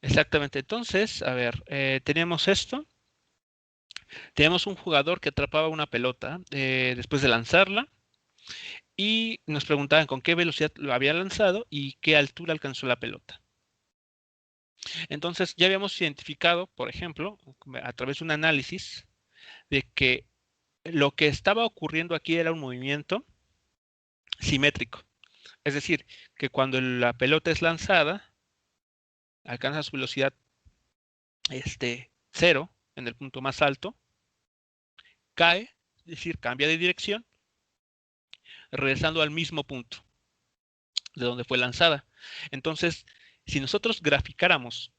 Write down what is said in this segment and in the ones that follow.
Exactamente. Entonces, a ver, teníamos esto. Teníamos un jugador que atrapaba una pelota después de lanzarla y nos preguntaban con qué velocidad lo había lanzado y qué altura alcanzó la pelota. Entonces, ya habíamos identificado, por ejemplo, a través de un análisis, de que lo que estaba ocurriendo aquí era un movimiento simétrico. Es decir, que cuando la pelota es lanzada, alcanza su velocidad cero en el punto más alto, cae, es decir, cambia de dirección, regresando al mismo punto de donde fue lanzada. Entonces, si nosotros graficáramos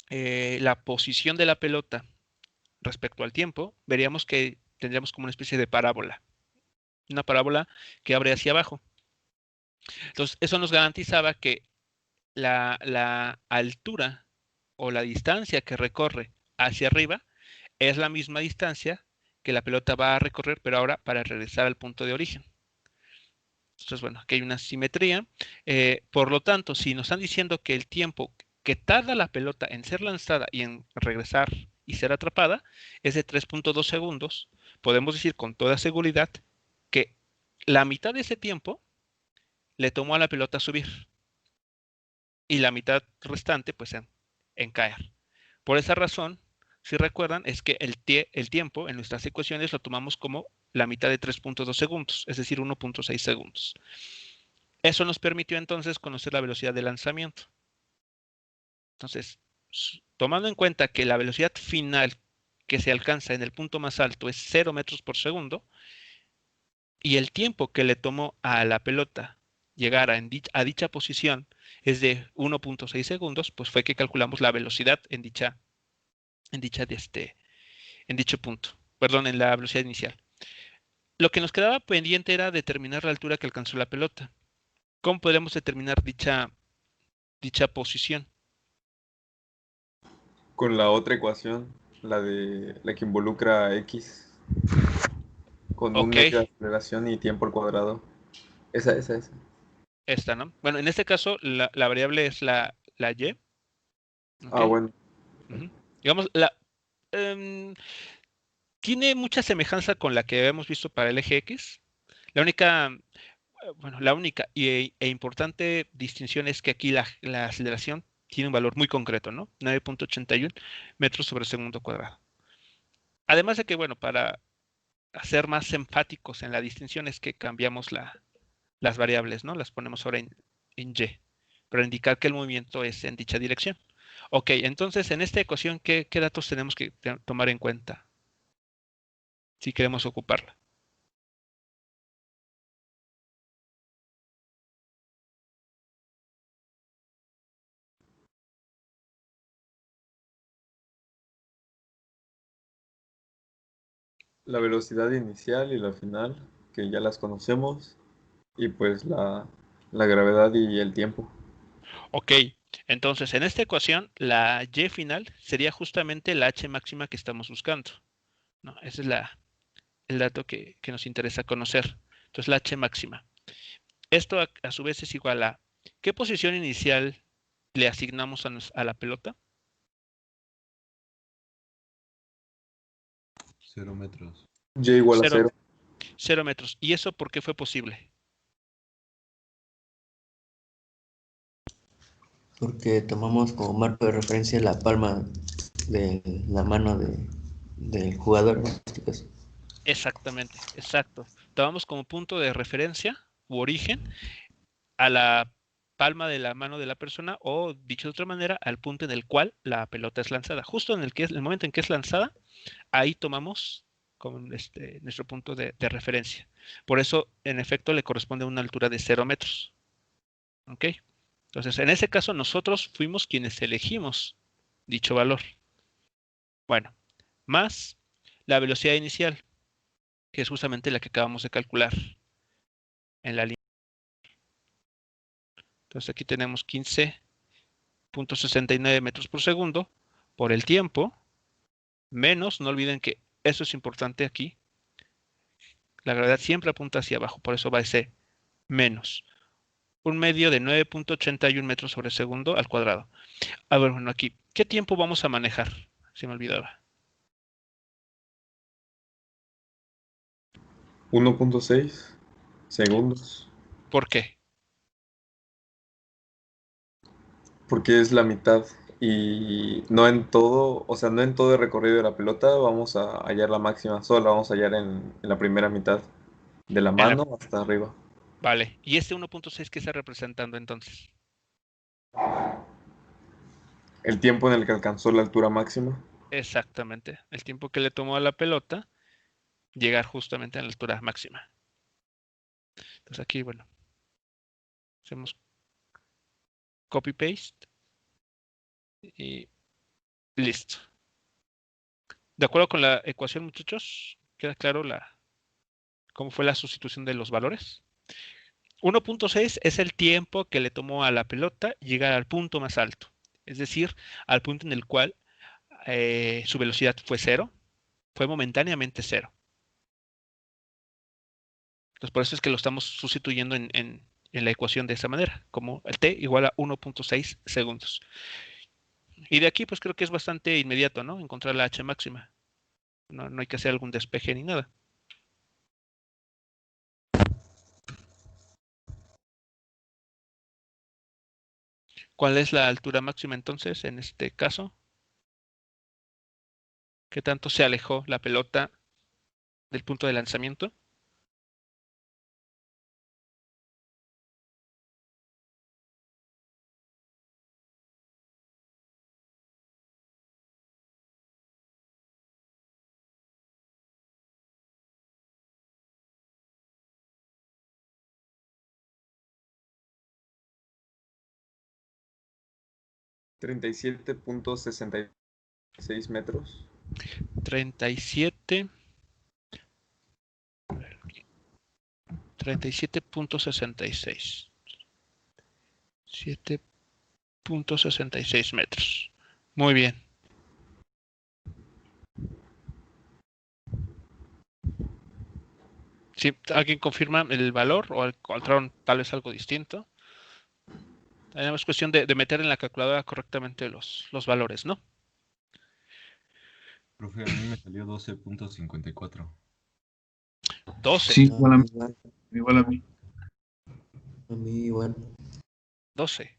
la posición de la pelota respecto al tiempo, veríamos que tendríamos como una especie de parábola, una parábola que abre hacia abajo. Entonces, eso nos garantizaba que la altura o la distancia que recorre hacia arriba es la misma distancia que la pelota va a recorrer, pero ahora para regresar al punto de origen. Entonces, bueno, aquí hay una simetría. Por lo tanto, si nos están diciendo que el tiempo que tarda la pelota en ser lanzada y en regresar y ser atrapada es de 3.2 segundos, podemos decir con toda seguridad que la mitad de ese tiempo le tomó a la pelota subir y la mitad restante pues en caer. Por esa razón, si recuerdan, es que el tiempo en nuestras ecuaciones lo tomamos como la mitad de 3.2 segundos, es decir, 1.6 segundos. Eso nos permitió entonces conocer la velocidad de lanzamiento. Entonces, tomando en cuenta que la velocidad final que se alcanza en el punto más alto es 0 metros por segundo y el tiempo que le tomó a la pelota llegar a dicha posición es de 1.6 segundos, pues fue que calculamos la velocidad en dicha en dicho punto, perdón, en la velocidad inicial. Lo que nos quedaba pendiente era determinar la altura que alcanzó la pelota. ¿Cómo podemos determinar dicha posición? Con la otra ecuación, la que involucra x con un Ok, medio de aceleración y tiempo al cuadrado. Esa. esta, ¿no? Bueno, en este caso la variable es la y, ¿ok? Ah, bueno. Ujú. Digamos, em, tiene mucha semejanza con la que hemos visto para el eje X. La única, bueno, la única e importante distinción es que aquí la aceleración tiene un valor muy concreto, ¿no? 9.81 metros sobre segundo cuadrado. Además de que, bueno, para ser más enfáticos en la distinción es que cambiamos las variables, ¿no? Las ponemos ahora en Y, para indicar que el movimiento es en dicha dirección. Ok, entonces en esta ecuación, ¿qué datos tenemos que tomar en cuenta si queremos ocuparla? La velocidad inicial y la final, que ya las conocemos, y pues la gravedad y el tiempo. Ok, entonces en esta ecuación la Y final sería justamente la H máxima que estamos buscando, ¿no? Ese es el dato que nos interesa conocer. Entonces la H máxima. Esto a su vez es igual a ¿qué posición inicial le asignamos a la pelota? 0 metros. Y igual a Cero, cero. 0 metros. ¿Y eso por qué fue posible? Porque tomamos como marco de referencia la palma de la mano del jugador en este caso. Exactamente, exacto. Tomamos como punto de referencia u origen a la palma de la mano de la persona o, dicho de otra manera, al punto en el cual la pelota es lanzada. Justo en el momento en que es lanzada, ahí tomamos como nuestro punto de referencia. Por eso, en efecto, le corresponde una altura de 0 metros. ¿Ok? Entonces, en ese caso, nosotros fuimos quienes elegimos dicho valor. Bueno, más la velocidad inicial, que es justamente la que acabamos de calcular en la línea. Entonces, aquí tenemos 15.69 metros por segundo por el tiempo, menos, no olviden que eso es importante aquí, la gravedad siempre apunta hacia abajo, por eso va a ser menos un medio de 9.81 metros sobre segundo al cuadrado. A ver, bueno, aquí, ¿qué tiempo vamos a manejar? Se me olvidaba. 1.6 segundos, ¿Por qué? porque es la mitad y no en todo, o sea, no en todo el recorrido de la pelota vamos a hallar la máxima, solo vamos a hallar en la primera mitad, de la En la- mano hasta arriba. Vale, ¿y este 1.6 qué está representando entonces? El tiempo en el que alcanzó la altura máxima. Exactamente, el tiempo que le tomó a la pelota llegar justamente a la altura máxima. Entonces aquí, bueno, hacemos copy-paste y listo. De acuerdo con la ecuación, muchachos, ¿queda claro cómo fue la sustitución de los valores? 1.6 es el tiempo que le tomó a la pelota llegar al punto más alto, es decir, al punto en el cual su velocidad fue cero, fue momentáneamente cero. Entonces, por eso es que lo estamos sustituyendo en la ecuación de esa manera, como el t igual a 1.6 segundos. Y de aquí, pues creo que es bastante inmediato, ¿no? Encontrar la h máxima. No hay que hacer algún despeje ni nada. ¿Cuál es la altura máxima entonces en este caso? ¿Qué tanto se alejó la pelota del punto de lanzamiento? ¿37.66 metros? 37, 37.66. 7.66 metros. Muy bien. Si alguien confirma el valor o encontraron tal vez algo distinto, es cuestión de meter en la calculadora correctamente los valores, ¿no? Profe, a mí me salió 12.54. 12, Sí, igual a mí. Igual, Igual a mí. a mí igual. 12.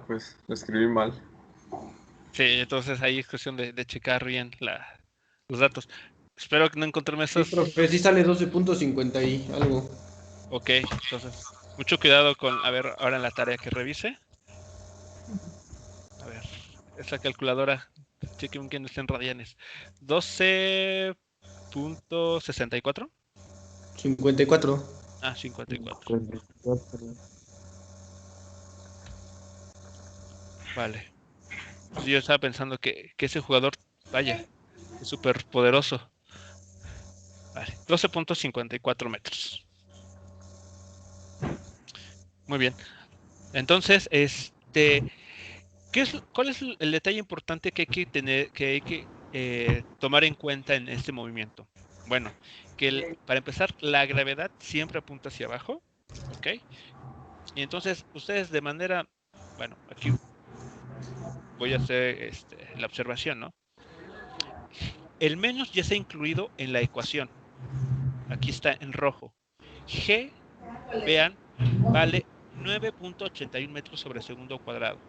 Pues lo escribí mal. Sí, entonces ahí es cuestión de checar bien los datos. Espero que no encontrarme Sí, esas. profe, sí sale 12.50 y algo. Ok, entonces, mucho cuidado con, a ver, ahora en la tarea que revise. A ver, esa calculadora, chequen que no estén radianes. 12.64. 54. Ah, 54. 54. Vale. Pues yo estaba pensando que ese jugador, vaya, es súper poderoso. Vale, 12.54 metros. Muy bien. Entonces, ¿cuál es el detalle importante que hay que tener, que hay que tomar en cuenta en este movimiento? Bueno, para empezar, la gravedad siempre apunta hacia abajo, ¿ok? Y entonces, ustedes de manera, bueno, aquí voy a hacer la observación, ¿no? El menos ya se ha incluido en la ecuación. Aquí está en rojo. G, vean, vale 9.81 metros sobre segundo cuadrado.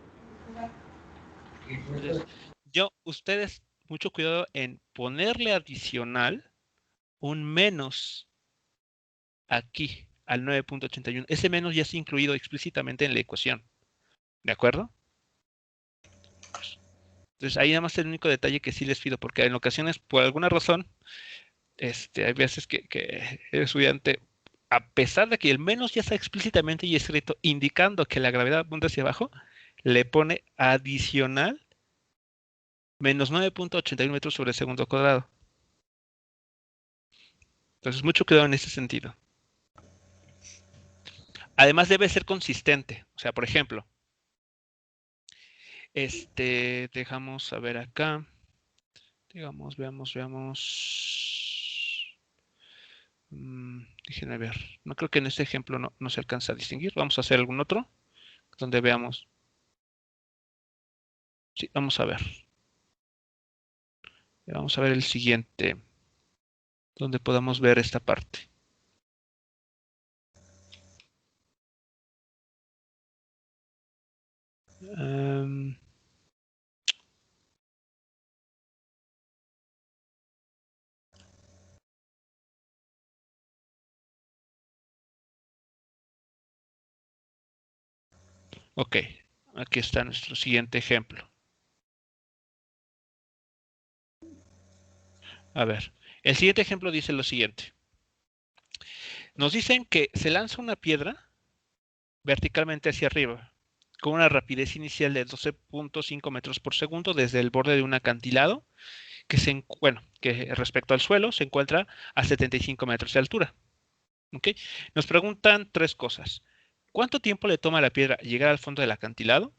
Entonces, ustedes, mucho cuidado en ponerle adicional un menos aquí al 9.81. Ese menos ya está incluido explícitamente en la ecuación. ¿De acuerdo? Entonces, ahí nada más el único detalle que sí les pido, porque en ocasiones, por alguna razón, hay veces que el estudiante, a pesar de que el menos ya está explícitamente y escrito indicando que la gravedad apunta hacia abajo, le pone adicional menos 9.81 metros sobre segundo cuadrado. Entonces, mucho cuidado en ese sentido. Además, debe ser consistente. O sea, por ejemplo, dejamos a ver acá. Digamos, veamos. Déjenme ver. No creo que en este ejemplo no se alcanza a distinguir. Vamos a hacer algún otro donde veamos. Sí, vamos a ver. Vamos a ver el siguiente, donde podamos ver esta parte. Ok, aquí está nuestro siguiente ejemplo. A ver, el siguiente ejemplo dice lo siguiente. Nos dicen que se lanza una piedra verticalmente hacia arriba, con una rapidez inicial de 12.5 metros por segundo desde el borde de un acantilado que respecto al suelo se encuentra a 75 metros de altura. ¿Okay? Nos preguntan tres cosas. ¿Cuánto tiempo le toma a la piedra llegar al fondo del acantilado?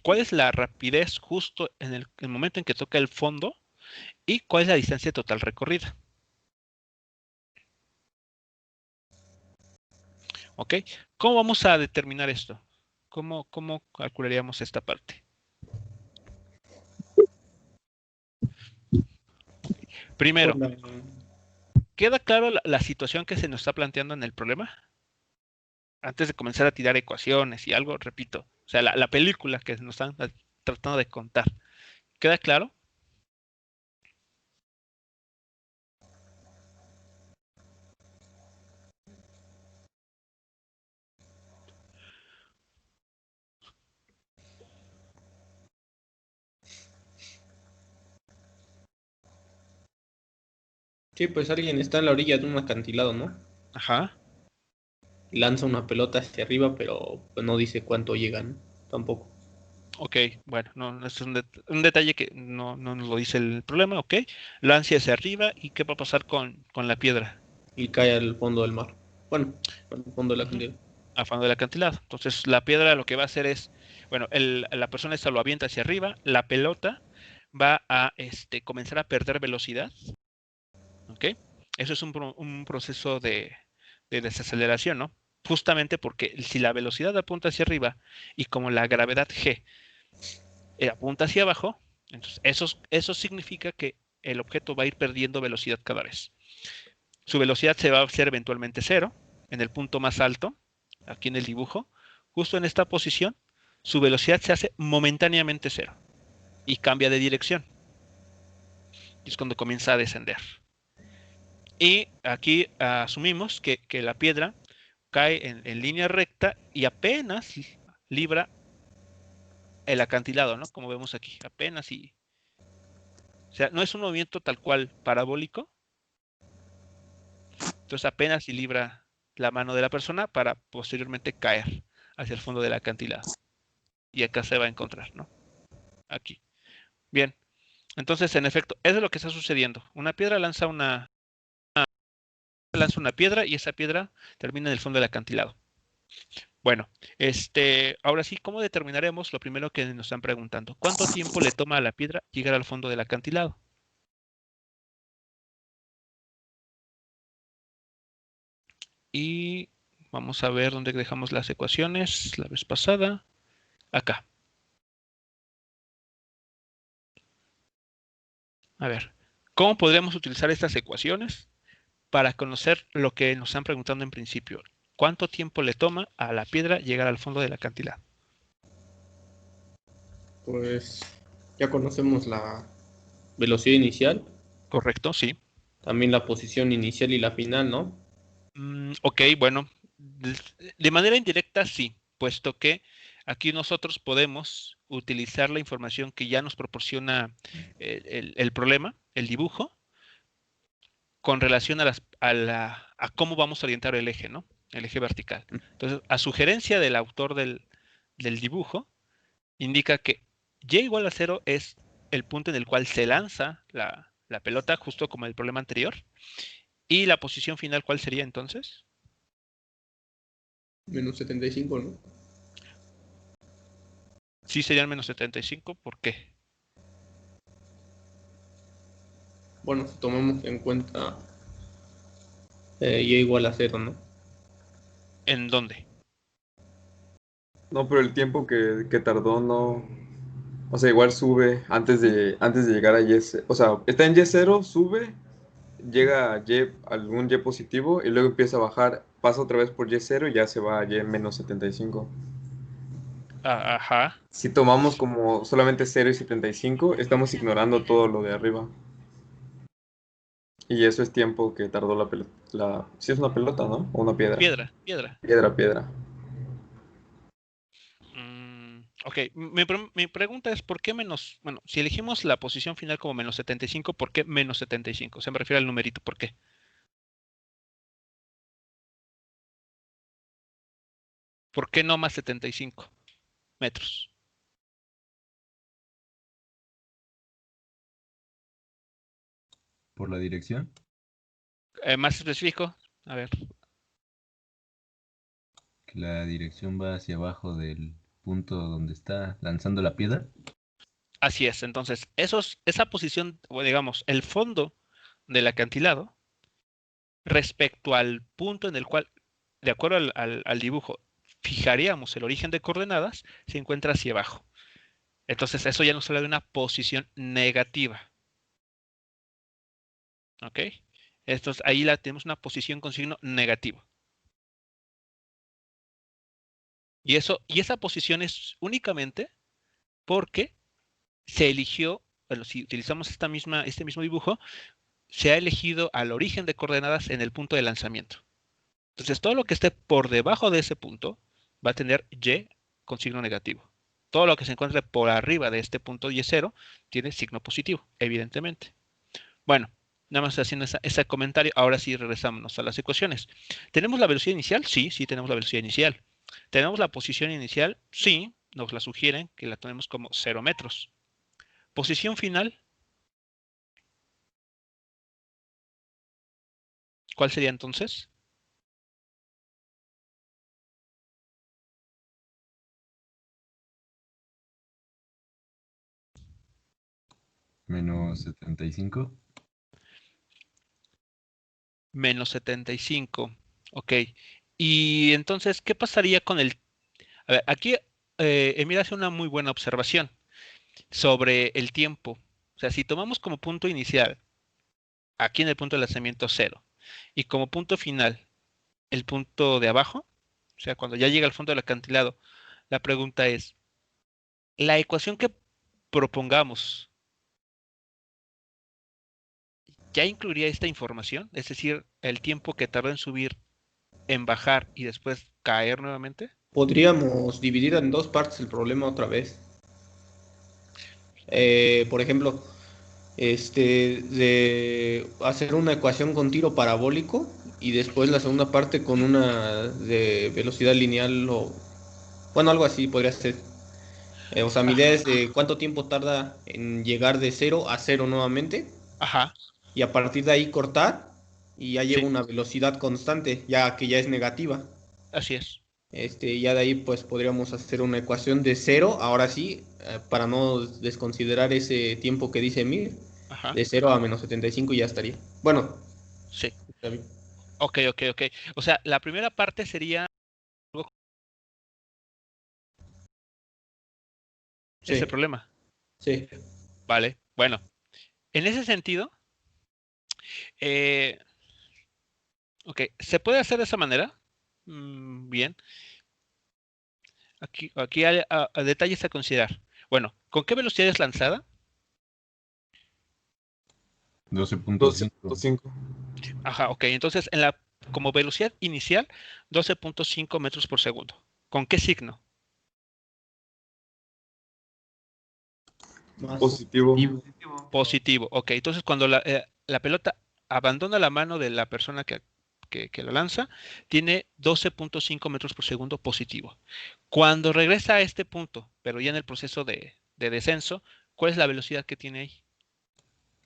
¿Cuál es la rapidez justo en el momento en que toca el fondo? ¿Y cuál es la distancia total recorrida? ¿Ok? ¿Cómo vamos a determinar esto? ¿Cómo calcularíamos esta parte? Primero, ¿queda claro la situación que se nos está planteando en el problema? Antes de comenzar a tirar ecuaciones y algo, repito, o sea, la película que nos están tratando de contar. ¿Queda claro? Sí, pues alguien está en la orilla de un acantilado, ¿no? Ajá. Lanza una pelota hacia arriba, pero pues, no dice cuánto llegan, tampoco. Ok, bueno, no es un detalle que no nos lo dice el problema, ok. Lancia hacia arriba y ¿qué va a pasar con la piedra? Y cae al fondo del mar. Bueno, al fondo del acantilado. A fondo del acantilado. Entonces la piedra lo que va a hacer es, bueno, la persona esta lo avienta hacia arriba, la pelota va a comenzar a perder velocidad, ok. Eso es un proceso de desaceleración, ¿no? Justamente porque si la velocidad apunta hacia arriba y como la gravedad G apunta hacia abajo, entonces eso significa que el objeto va a ir perdiendo velocidad cada vez. Su velocidad se va a hacer eventualmente cero en el punto más alto, aquí en el dibujo. Justo en esta posición, su velocidad se hace momentáneamente cero y cambia de dirección. Y es cuando comienza a descender. Y aquí asumimos que la piedra cae en línea recta y apenas libra el acantilado, ¿no? Como vemos aquí, apenas y... O sea, no es un movimiento tal cual parabólico. Entonces apenas si libra la mano de la persona para posteriormente caer hacia el fondo del acantilado. Y acá se va a encontrar, ¿no? Aquí. Bien. Entonces, en efecto, eso es lo que está sucediendo. Una piedra lanza una piedra y esa piedra termina en el fondo del acantilado. Bueno, ahora sí, ¿cómo determinaremos lo primero que nos están preguntando? ¿Cuánto tiempo le toma a la piedra llegar al fondo del acantilado? Y vamos a ver dónde dejamos las ecuaciones la vez pasada. Acá. A ver, ¿cómo podríamos utilizar estas ecuaciones para conocer lo que nos están preguntando en principio? ¿Cuánto tiempo le toma a la piedra llegar al fondo del acantilado? Pues ya conocemos la velocidad inicial, ¿Correcto? Sí. también la posición inicial y la final, ¿no? Ok, bueno, de manera indirecta sí, puesto que aquí nosotros podemos utilizar la información que ya nos proporciona el problema, el dibujo, con relación a cómo vamos a orientar el eje, ¿no? El eje vertical. Entonces, a sugerencia del autor del dibujo, indica que y igual a 0 es el punto en el cual se lanza la pelota, justo como el problema anterior. ¿Y la posición final cuál sería entonces? Menos 75, ¿no? Sí serían menos 75, ¿por qué? Bueno, si tomamos en cuenta Y igual a 0, ¿no? ¿En dónde? No, pero el tiempo que tardó no. O sea, igual sube antes de llegar a Y0. O sea, está en Y0, sube, llega a Y, algún Y positivo y luego empieza a bajar, pasa otra vez por Y0 y ya se va a Y-75. Ajá. Si tomamos como solamente 0 y 75, estamos ignorando todo lo de arriba. Y eso es tiempo que tardó la pelota. Sí es una pelota, ¿no? O una piedra. Piedra. Piedra. Ok, mi pregunta es ¿por qué menos? Bueno, si elegimos la posición final como menos 75, ¿por qué menos 75? O sea, me refiero al numerito, ¿por qué? ¿Por qué no más 75 metros? Por la dirección, Más específico, a ver. que la dirección va hacia abajo del punto donde está lanzando la piedra. Así es, entonces, esa posición, o digamos, el fondo del acantilado respecto al punto en el cual, de acuerdo al dibujo, fijaríamos el origen de coordenadas, se encuentra hacia abajo. Entonces, eso ya nos habla de una posición negativa. ¿Ok? Entonces, ahí tenemos una posición con signo negativo. Y esa posición es únicamente porque se eligió, bueno, si utilizamos este mismo dibujo, se ha elegido al origen de coordenadas en el punto de lanzamiento. Entonces, todo lo que esté por debajo de ese punto va a tener Y con signo negativo. Todo lo que se encuentre por arriba de este punto Y0 tiene signo positivo, evidentemente. Bueno, nada más haciendo ese comentario. Ahora sí regresamos a las ecuaciones. ¿Tenemos la velocidad inicial? Sí, sí tenemos la velocidad inicial. ¿Tenemos la posición inicial? Sí, nos la sugieren que la tenemos como 0 metros. Posición final, ¿cuál sería entonces? Menos 75. Menos 75. Ok. Y entonces, ¿qué pasaría con el... A ver, aquí Emir hace una muy buena observación sobre el tiempo. O sea, si tomamos como punto inicial, aquí en el punto de lanzamiento 0, y como punto final, el punto de abajo, o sea, cuando ya llega al fondo del acantilado, la pregunta es, ¿la ecuación que propongamos ya incluiría esta información? Es decir, el tiempo que tardó en subir, en bajar y después caer nuevamente. Podríamos dividir en dos partes el problema otra vez. Por ejemplo, de hacer una ecuación con tiro parabólico y después la segunda parte con una de velocidad lineal o, bueno, algo así podría ser. O sea, mi idea es de cuánto tiempo tarda en llegar de 0 a 0 nuevamente Ajá, y a partir de ahí cortar y ya lleva sí, una velocidad constante, ya que ya es negativa. así es. Ya de ahí pues podríamos hacer una ecuación de 0, ahora sí, para no desconsiderar ese tiempo que dice Mir, Ajá, de 0 a menos 75 y ya estaría. Bueno, sí. está bien. Ok. O sea, la primera parte sería ese Sí, problema. sí. Vale, bueno, en ese sentido, eh, ok, ¿se puede hacer de esa manera? Bien, aquí hay detalles a considerar. Bueno, ¿con qué velocidad es lanzada? 12.5. 12.5. Ajá, ok, entonces como velocidad inicial, 12.5 metros por segundo. ¿Con qué signo? Más Positivo. Positivo. Ok, entonces cuando la pelota abandona la mano de la persona que la lanza, tiene 12.5 metros por segundo positivo. Cuando regresa a este punto, pero ya en el proceso de descenso, ¿cuál es la velocidad que tiene ahí?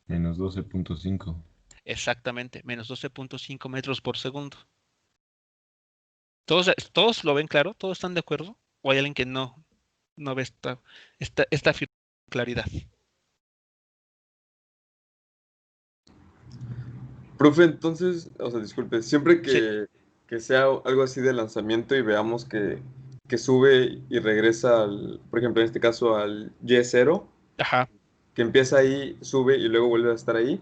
Menos 12.5. Exactamente, menos 12.5 metros por segundo. ¿Todos lo ven claro? ¿Todos están de acuerdo? ¿O hay alguien que no ve esta claridad? Profe, entonces, o sea, disculpe, siempre Sí. que sea algo así de lanzamiento y veamos que sube y regresa al, por ejemplo, en este caso al Y0, Ajá. que empieza ahí, sube y luego vuelve a estar ahí,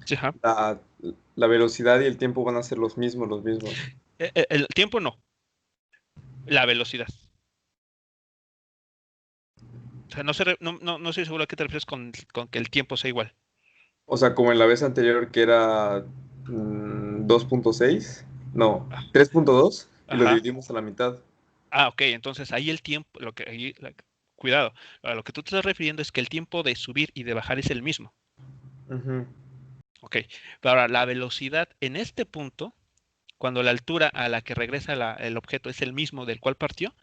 Sí, ajá. la, la velocidad y el tiempo van a ser los mismos, los mismos. El tiempo no, la velocidad. O sea, no estoy seguro a qué te refieres con que el tiempo sea igual. O sea, como en la vez anterior que era 2.6, no, Ah, 3.2 y lo ajá. dividimos a la mitad. Ok, entonces ahí el tiempo, cuidado, a lo que tú te estás refiriendo es que el tiempo de subir y de bajar es el mismo. Ujú. Ok, pero ahora la velocidad en este punto, cuando la altura a la que regresa el objeto es el mismo del cual partió,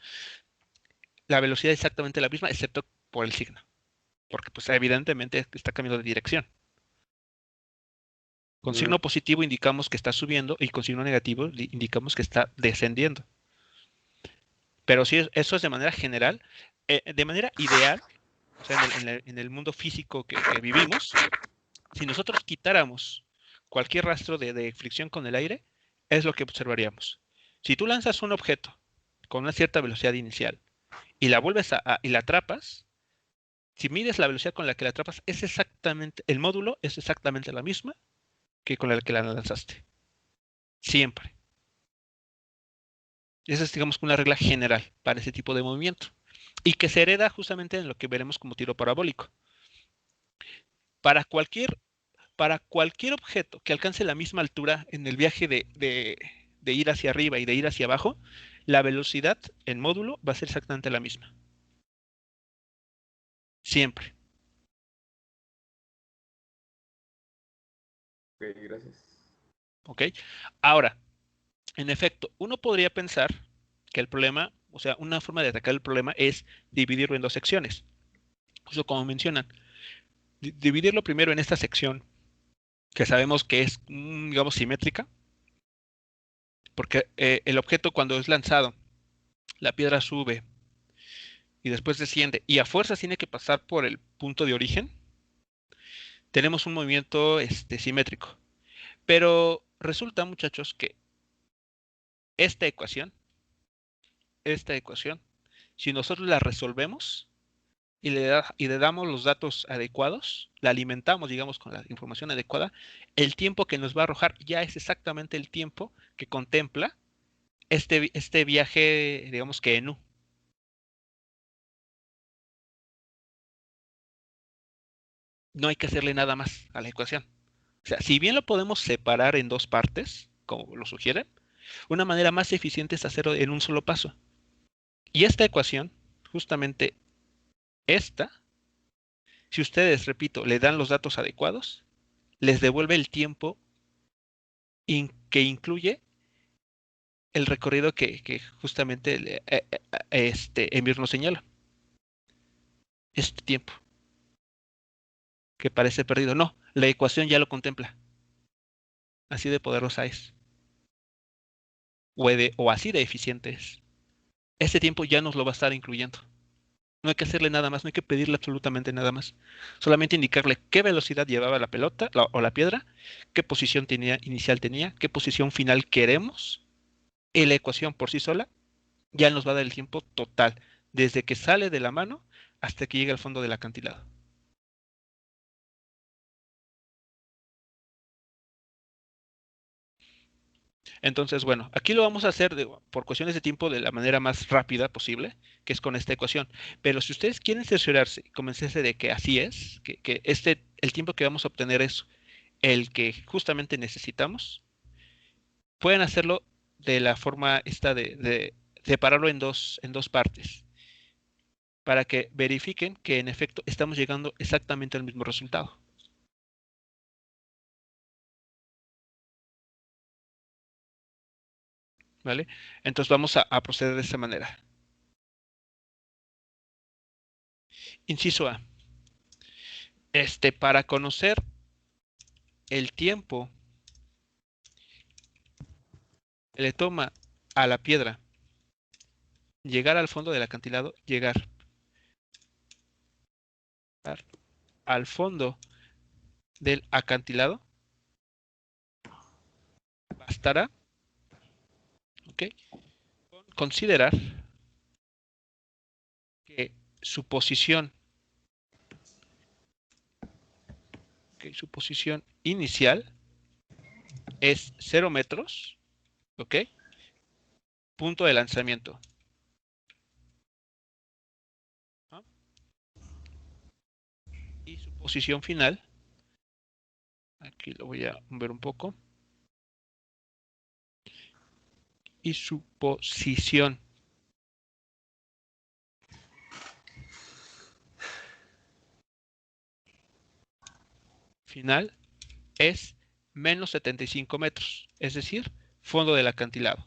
la velocidad es exactamente la misma, excepto por el signo, porque pues evidentemente está cambiando de dirección. Con Mm, signo positivo indicamos que está subiendo y con signo negativo indicamos que está descendiendo. Pero si eso es de manera general, de manera ideal, o sea, en el mundo físico que vivimos, si nosotros quitáramos cualquier rastro de fricción con el aire, es lo que observaríamos. Si tú lanzas un objeto con una cierta velocidad inicial y la vuelves y la atrapas, si mides la velocidad con la que la atrapas, es exactamente, el módulo es exactamente la misma que con la que la lanzaste. Siempre. Esa es, digamos, una regla general para ese tipo de movimiento. Y que se hereda justamente en lo que veremos como tiro parabólico. Para cualquier, para cualquier objeto que alcance la misma altura en el viaje de ir hacia arriba y de ir hacia abajo, la velocidad en módulo va a ser exactamente la misma. Siempre. ok, gracias. ¿Ok? Ahora, en efecto, uno podría pensar que el problema, o sea, una forma de atacar el problema es dividirlo en dos secciones. Justo como mencionan, dividirlo primero en esta sección que sabemos que es, digamos, simétrica, porque el objeto cuando es lanzado, la piedra sube y después desciende y a fuerzas tiene que pasar por el punto de origen, tenemos un movimiento simétrico. Pero resulta, muchachos, que esta ecuación, esta ecuación, si nosotros la resolvemos y le damos los datos adecuados, la alimentamos, digamos, con la información adecuada, el tiempo que nos va a arrojar ya es exactamente el tiempo que contempla este viaje, digamos que en U. No hay que hacerle nada más a la ecuación. O sea, si bien lo podemos separar en dos partes, como lo sugieren, una manera más eficiente es hacerlo en un solo paso. Y esta ecuación, justamente esta, si ustedes, repito, le dan los datos adecuados, les devuelve el tiempo que incluye el recorrido que justamente Emir nos señala. Este tiempo, que parece perdido. No, la ecuación ya lo contempla. Así de poderosa es. O así de eficiente es. Este tiempo ya nos lo va a estar incluyendo. No hay que hacerle nada más, no hay que pedirle absolutamente nada más. Solamente indicarle qué velocidad llevaba la pelota o la piedra, qué posición inicial tenía, qué posición final queremos. Y la ecuación por sí sola ya nos va a dar el tiempo total, desde que sale de la mano hasta que llega al fondo del acantilado. Entonces, bueno, aquí lo vamos a hacer por cuestiones de tiempo de la manera más rápida posible, que es con esta ecuación. Pero si ustedes quieren cerciorarse y convencerse de que así es, que el tiempo que vamos a obtener es el que justamente necesitamos, pueden hacerlo de la forma esta de separarlo en dos partes, para que verifiquen que en efecto estamos llegando exactamente al mismo resultado. ¿Vale? Entonces vamos a proceder de esta manera. Inciso A. Para conocer el tiempo que le toma a la piedra llegar al fondo del acantilado, llegar al fondo del acantilado, bastará, ¿ok?, con considerar que su posición, su posición inicial es 0 metros, ¿ok?, punto de lanzamiento. ¿Ah? Y su posición final, aquí lo voy a ver un poco, y su posición final es menos 75 metros, es decir, fondo del acantilado.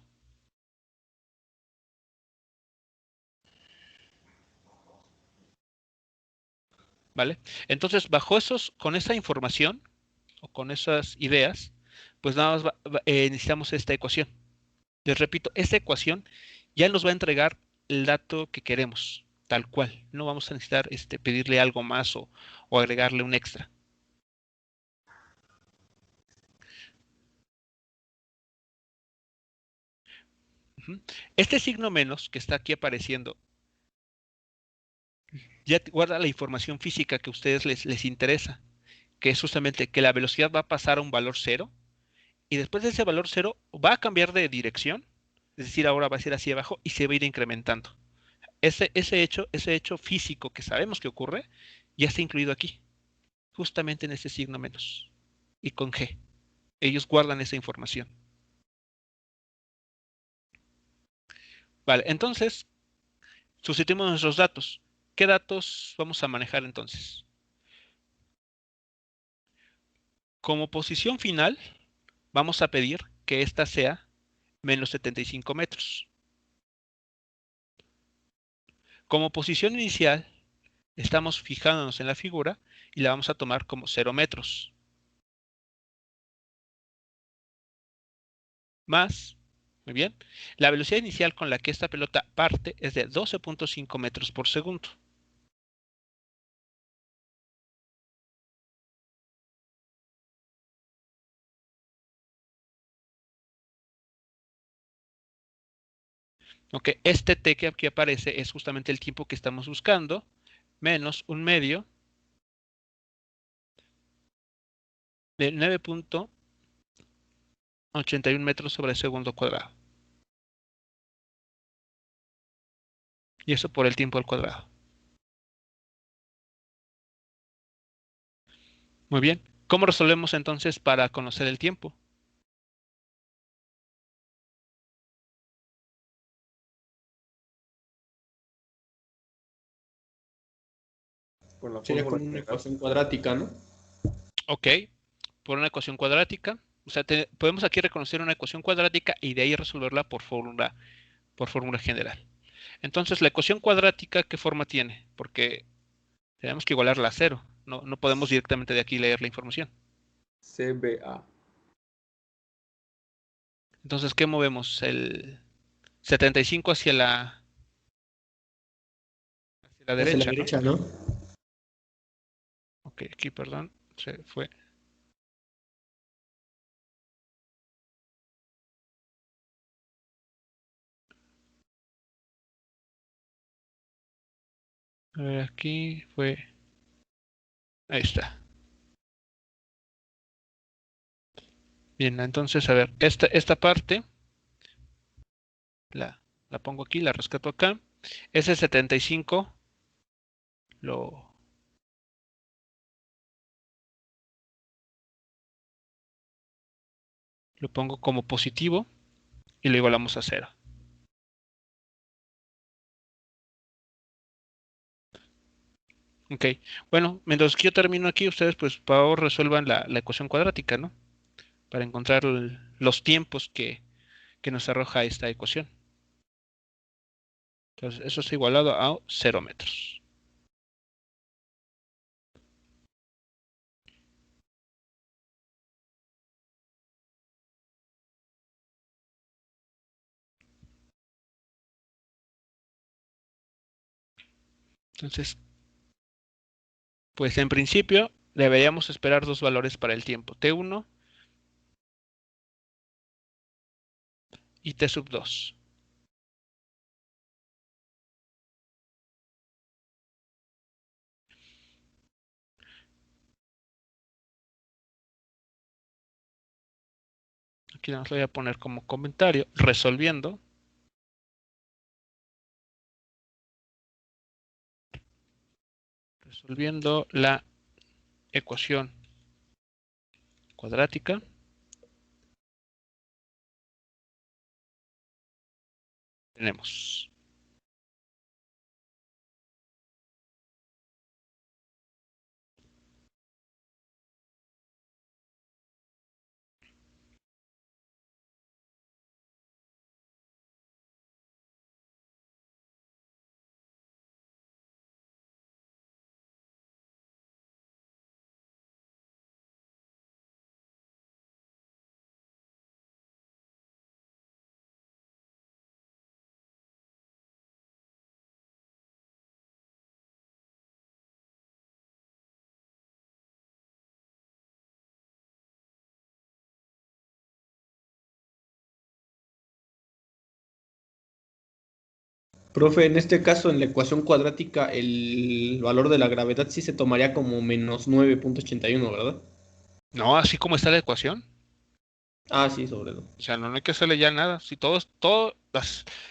¿Vale? Entonces, con esa información o con esas ideas, pues nada más necesitamos esta ecuación. Les repito, esta ecuación ya nos va a entregar el dato que queremos, tal cual. No vamos a necesitar pedirle algo más o agregarle un extra. Este signo menos que está aquí apareciendo ya guarda la información física que a ustedes les interesa, que es justamente que la velocidad va a pasar a un valor cero y después de ese valor cero va a cambiar de dirección, es decir, ahora va a ser hacia abajo y se va a ir incrementando. Ese hecho físico que sabemos que ocurre ya está incluido aquí, justamente en ese signo menos y con G. Ellos guardan esa información. Vale, entonces sustituimos nuestros datos. ¿Qué datos vamos a manejar entonces? Como posición final, vamos a pedir que esta sea menos 75 metros. Como posición inicial, estamos fijándonos en la figura y la vamos a tomar como 0 metros. Más, muy bien, la velocidad inicial con la que esta pelota parte es de 12.5 metros por segundo. Ok, este t que aquí aparece es justamente el tiempo que estamos buscando, menos un medio de 9.81 metros sobre segundo cuadrado. Y eso por el tiempo al cuadrado. Muy bien. ¿Cómo resolvemos entonces para conocer el tiempo? Con la Sería fórmula como una general. ecuación cuadrática, ¿no? Ok, por una ecuación cuadrática. O sea, podemos aquí reconocer una ecuación cuadrática y de ahí resolverla por fórmula general. Entonces, la ecuación cuadrática, ¿qué forma tiene? Porque tenemos que igualarla a cero. No podemos directamente de aquí leer la información. CBA. Entonces, ¿qué movemos? El 75 hacia la Hacia la derecha, ¿no? derecha, ¿no? Ok, aquí, perdón, se fue. A ver, aquí fue. Ahí está. Bien, entonces, a ver, esta parte la pongo aquí, la rescato acá. Ese 75 lo pongo como positivo y lo igualamos a cero. Ok, bueno, mientras que yo termino aquí, ustedes pues por favor resuelvan la ecuación cuadrática, ¿no? Para encontrar los tiempos que nos arroja esta ecuación. Entonces, eso es igualado a 0 metros. Entonces, pues en principio deberíamos esperar dos valores para el tiempo, T1 y t sub 2. Aquí nos lo voy a poner como comentario, resolviendo la ecuación cuadrática tenemos Profe, en este caso, en la ecuación cuadrática, el valor de la gravedad sí se tomaría como menos 9,81, ¿verdad? no, así como está la ecuación. Ah, sí, sobre todo. O sea, no hay que hacerle ya nada. Si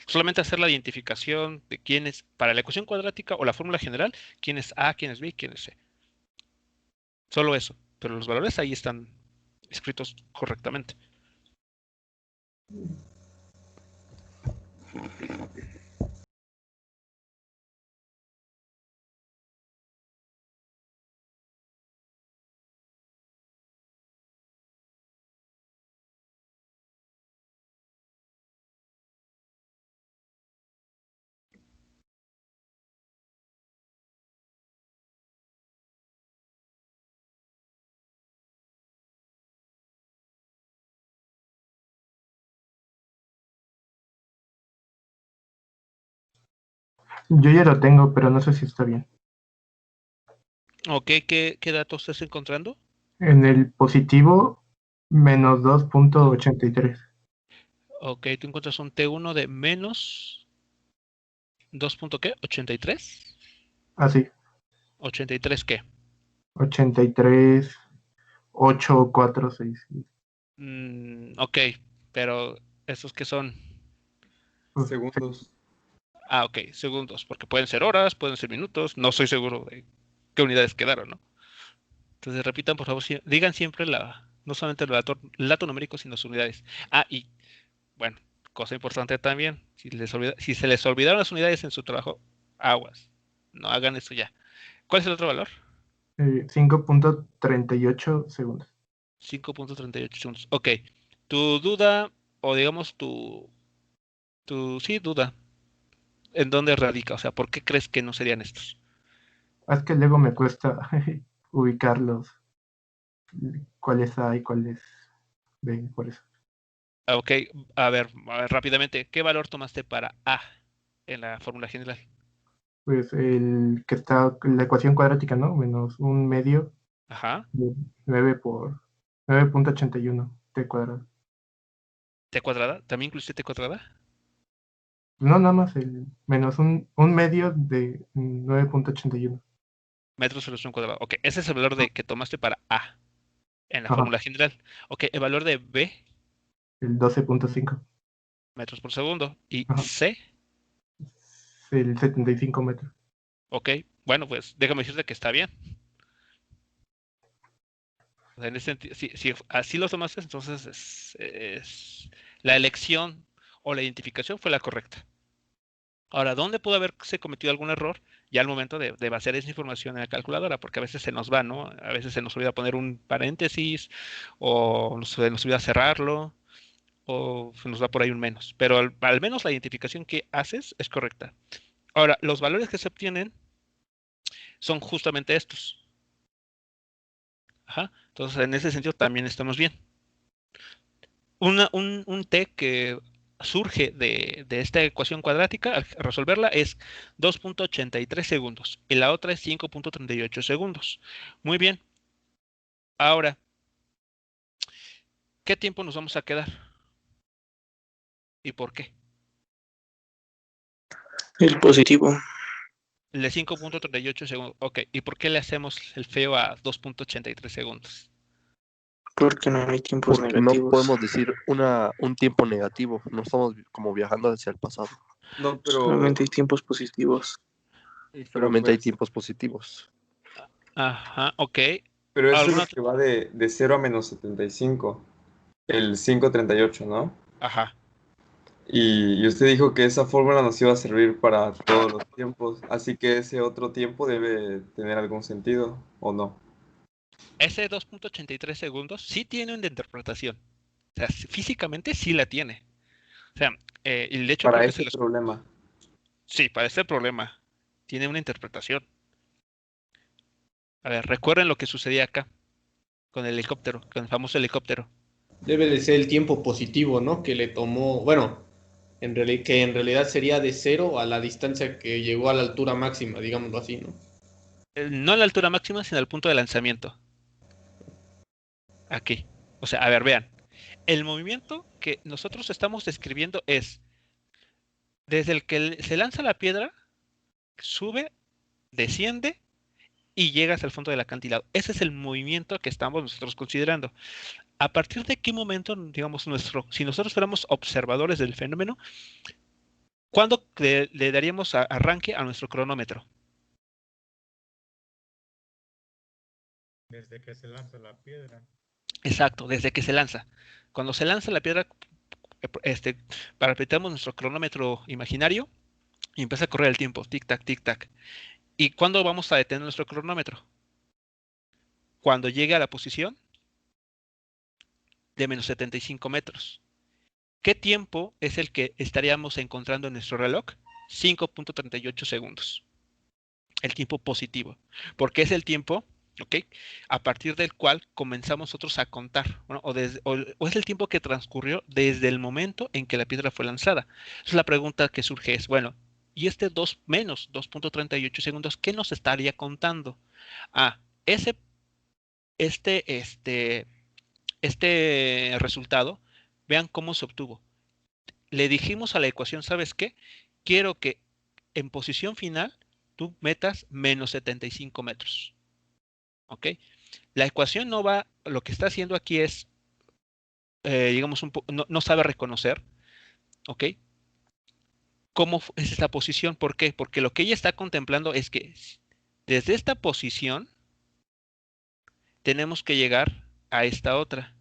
solamente hacer la identificación de quién es, para la ecuación cuadrática o la fórmula general, quién es A, quién es B y quién es C. Solo eso. Pero los valores ahí están escritos correctamente. Yo ya lo tengo, pero no sé si está bien. Ok, ¿qué datos estás encontrando? En el positivo, menos 2,83. Ok, tú encuentras un T1 de menos 2. ¿Qué? ¿83? Así, ¿83 qué? 83, 8, 4, 6. Ok, pero ¿estos qué son? Segundos. Ah, ok, segundos, porque pueden ser horas, pueden ser minutos, no estoy seguro de qué unidades quedaron, ¿no? Entonces repitan, por favor, digan siempre no solamente el dato numérico, sino las unidades. Ah, y bueno, cosa importante también, si se les olvidaron las unidades en su trabajo, aguas, no hagan eso ya. ¿Cuál es el otro valor? 5,38 segundos. 5,38 segundos. Ok, tu duda, o digamos sí, duda, ¿en dónde radica? O sea, ¿por qué crees que no serían estos? Es que luego me cuesta ubicarlos, cuáles hay, cuáles ven, por eso. Ok, a ver, rápidamente, ¿qué valor tomaste para A en la fórmula general? Pues el que está, la ecuación cuadrática, ¿no? Menos un medio Ajá, de 9 por 9,81 t cuadrado. T cuadrada, ¿también incluiste T cuadrada? No, nada más el menos un medio de 9,81. Metros sobre un cuadrado. Ok, ese es el valor que tomaste para A en la Ajá, fórmula general. Ok, el valor de B, el 12,5. metros por segundo, y Ajá, C, el 75 metros. ok, bueno, pues déjame decirte que está bien. O sea, en ese sentido, si así lo tomaste, entonces la elección o la identificación fue la correcta. Ahora, ¿dónde pudo haberse cometido algún error? Ya al momento de vaciar esa información en la calculadora, porque a veces se nos va, ¿no? A veces se nos olvida poner un paréntesis, o se nos olvida cerrarlo, o se nos va por ahí un menos. Pero al menos la identificación que haces es correcta. Ahora, los valores que se obtienen son justamente estos. Ajá. Entonces, en ese sentido también estamos bien. Un T que surge de esta ecuación cuadrática al resolverla es 2,83 segundos y la otra es 5,38 segundos. Muy bien. Ahora, ¿qué tiempo nos vamos a quedar? ¿Y por qué? El positivo. El de 5.38 segundos. Ok, ¿y por qué le hacemos el feo a 2.83 segundos? Porque no hay tiempos Porque no negativos. podemos decir un tiempo negativo, no estamos como viajando hacia el pasado. No, pero, Solamente hay tiempos positivos. Y pero solamente hay pues, tiempos positivos. Ajá, ok. pero eso es ¿Alguna lo otra? que va de 0 a menos 75. El 5.38, ¿no? Ajá. Y usted dijo que esa fórmula nos iba a servir para todos los tiempos, así que ese otro tiempo debe tener algún sentido, ¿o no? Ese 2.83 segundos sí tiene una interpretación. O sea, físicamente sí la tiene. O sea, y de hecho creo Para que se ese los... problema. Sí, para este problema tiene una interpretación. A ver, recuerden lo que sucedía acá con el helicóptero, con el famoso helicóptero. Debe de ser el tiempo positivo, ¿no? Que le tomó, bueno, que en realidad sería de 0 a la distancia que llegó a la altura máxima, digámoslo así, ¿no? No a la altura máxima, sino al punto de lanzamiento. Aquí. O sea, a ver, vean. El movimiento que nosotros estamos describiendo es desde el que se lanza la piedra, sube, desciende y llega hasta el fondo del acantilado. Ese es el movimiento que estamos nosotros considerando. ¿A partir de qué momento, digamos, si nosotros fuéramos observadores del fenómeno, cuándo le daríamos arranque a nuestro cronómetro? Desde que se lanza la piedra. Exacto, desde que se lanza. Cuando se lanza la piedra, apretamos nuestro cronómetro imaginario y empieza a correr el tiempo, tic-tac, tic-tac. ¿Y cuándo vamos a detener nuestro cronómetro? Cuando llegue a la posición de menos 75 metros. ¿Qué tiempo es el que estaríamos encontrando en nuestro reloj? 5.38 segundos. El tiempo positivo. Porque es el tiempo, ¿ok? A partir del cual comenzamos nosotros a contar. Bueno, o es el tiempo que transcurrió desde el momento en que la piedra fue lanzada. Entonces la pregunta que surge es, bueno, ¿y este 2 menos 2.38 segundos qué nos estaría contando? Ah, este resultado, vean cómo se obtuvo. Le dijimos a la ecuación, ¿sabes qué? Quiero que en posición final tú metas menos 75 metros. ¿Ok? La ecuación no va, lo que está haciendo aquí es, digamos, no sabe reconocer, ¿ok? ¿Cómo es esta posición? ¿Por qué? Porque lo que ella está contemplando es que desde esta posición tenemos que llegar a esta otra.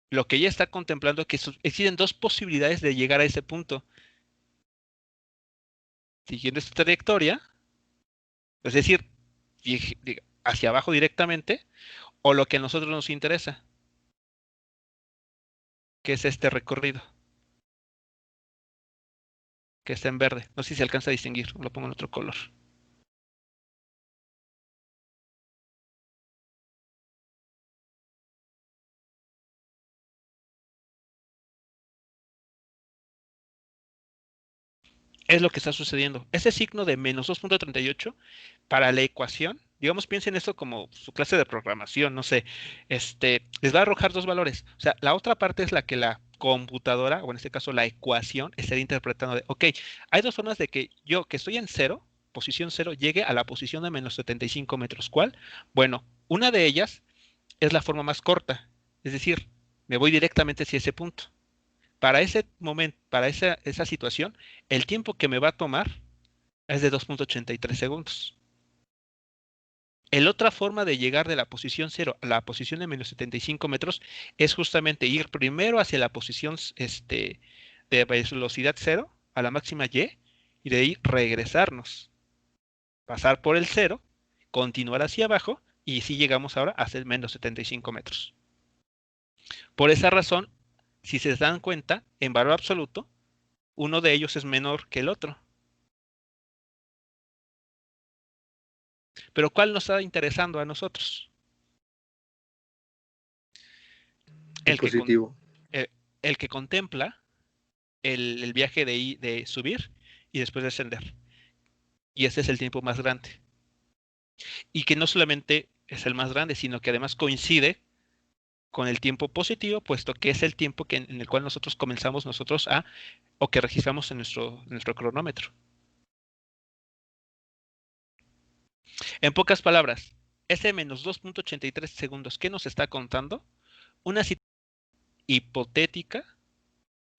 Lo que ella está contemplando es que existen dos posibilidades de llegar a ese punto. Siguiendo esta trayectoria, es decir, hacia abajo directamente, o lo que a nosotros nos interesa, que es este recorrido, que está en verde. No sé si se alcanza a distinguir, lo pongo en otro color. Es lo que está sucediendo. Ese signo de menos 2.38 para la ecuación, digamos, piensen esto como su clase de programación, no sé, les va a arrojar dos valores. O sea, la otra parte es la que la computadora, o en este caso la ecuación, estaría interpretando de, ok, hay dos formas de que yo, que estoy en cero, posición cero, llegue a la posición de menos 75 metros. ¿Cuál? Bueno, una de ellas es la forma más corta, es decir, me voy directamente hacia ese punto. Para ese momento, para esa situación, el tiempo que me va a tomar es de 2.83 segundos. La otra forma de llegar de la posición 0 a la posición de menos 75 metros es justamente ir primero hacia la posición de velocidad 0 a la máxima y de ahí regresarnos, pasar por el 0, continuar hacia abajo y así llegamos ahora a menos 75 metros. Por esa razón, si se dan cuenta, en valor absoluto, uno de ellos es menor que el otro. Pero ¿cuál nos está interesando a nosotros? El positivo. El que contempla el viaje de subir y después descender. Y ese es el tiempo más grande. Y que no solamente es el más grande, sino que además coincide con el tiempo positivo, puesto que es el tiempo en el cual nosotros comenzamos o que registramos en nuestro cronómetro. En pocas palabras, ese menos 2.83 segundos que nos está contando, una situación hipotética,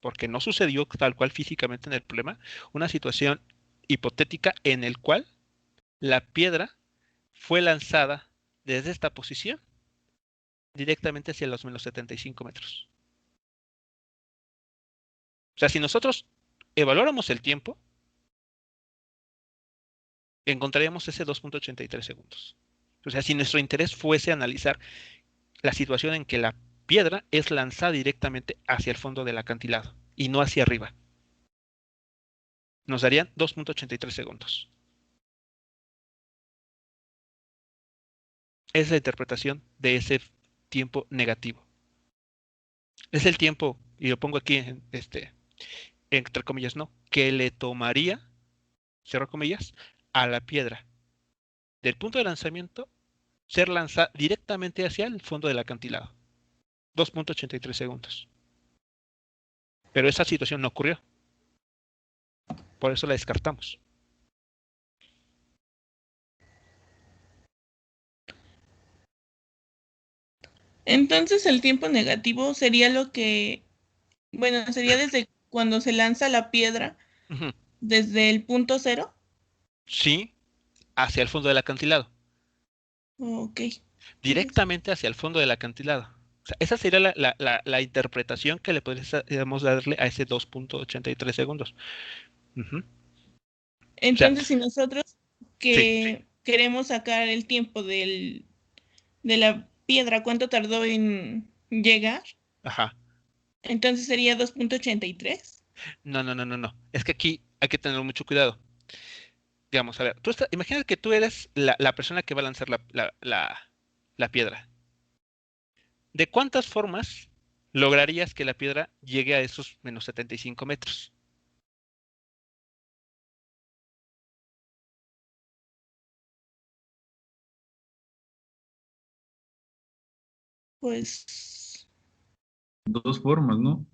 porque no sucedió tal cual físicamente en el problema, una situación hipotética en el cual la piedra fue lanzada desde esta posición directamente hacia los menos 75 metros. O sea, si nosotros evaluáramos el tiempo, encontraríamos ese 2.83 segundos. O sea, si nuestro interés fuese analizar la situación en que la piedra es lanzada directamente hacia el fondo del acantilado y no hacia arriba, nos darían 2.83 segundos. Esa es la interpretación de ese tiempo negativo. Es el tiempo, y lo pongo aquí entre comillas, no, que le tomaría, cierro comillas, a la piedra del punto de lanzamiento ser lanzada directamente hacia el fondo del acantilado. 2.83 segundos. Pero esa situación no ocurrió. Por eso la descartamos. Entonces el tiempo negativo sería sería desde cuando se lanza la piedra, Ujú. desde el punto cero. Sí, hacia el fondo del acantilado. Ok. Directamente hacia el fondo del acantilado. O sea, esa sería la interpretación que le podríamos darle a ese 2.83 segundos. Ujú. Entonces, si nosotros Sí. queremos sacar el tiempo de la piedra, ¿cuánto tardó en llegar? Ajá. Entonces sería 2.83. No. Es que aquí hay que tener mucho cuidado. Digamos, a ver, imagina que tú eres la persona que va a lanzar la piedra. ¿De cuántas formas lograrías que la piedra llegue a esos menos 75 metros? Pues Dos formas, ¿no?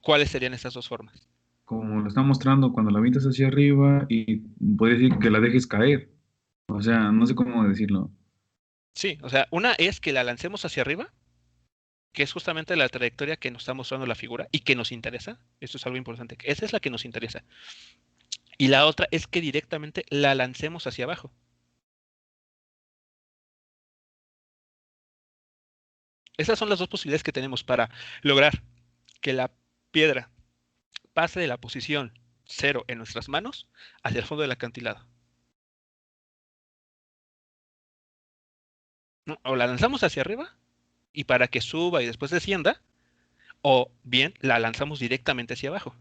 ¿Cuáles serían esas dos formas? Como lo está mostrando, cuando la avientas hacia arriba y puede decir que la dejes caer. O sea, no sé cómo decirlo. Sí, o sea, una es que la lancemos hacia arriba, que es justamente la trayectoria que nos está mostrando la figura y que nos interesa. Esto es algo importante. Esa es la que nos interesa. Y la otra es que directamente la lancemos hacia abajo. Esas son las dos posibilidades que tenemos para lograr que la piedra pase de la posición 0 en nuestras manos hacia el fondo del acantilado. ¿No? O la lanzamos hacia arriba y para que suba y después descienda, o bien la lanzamos directamente hacia abajo.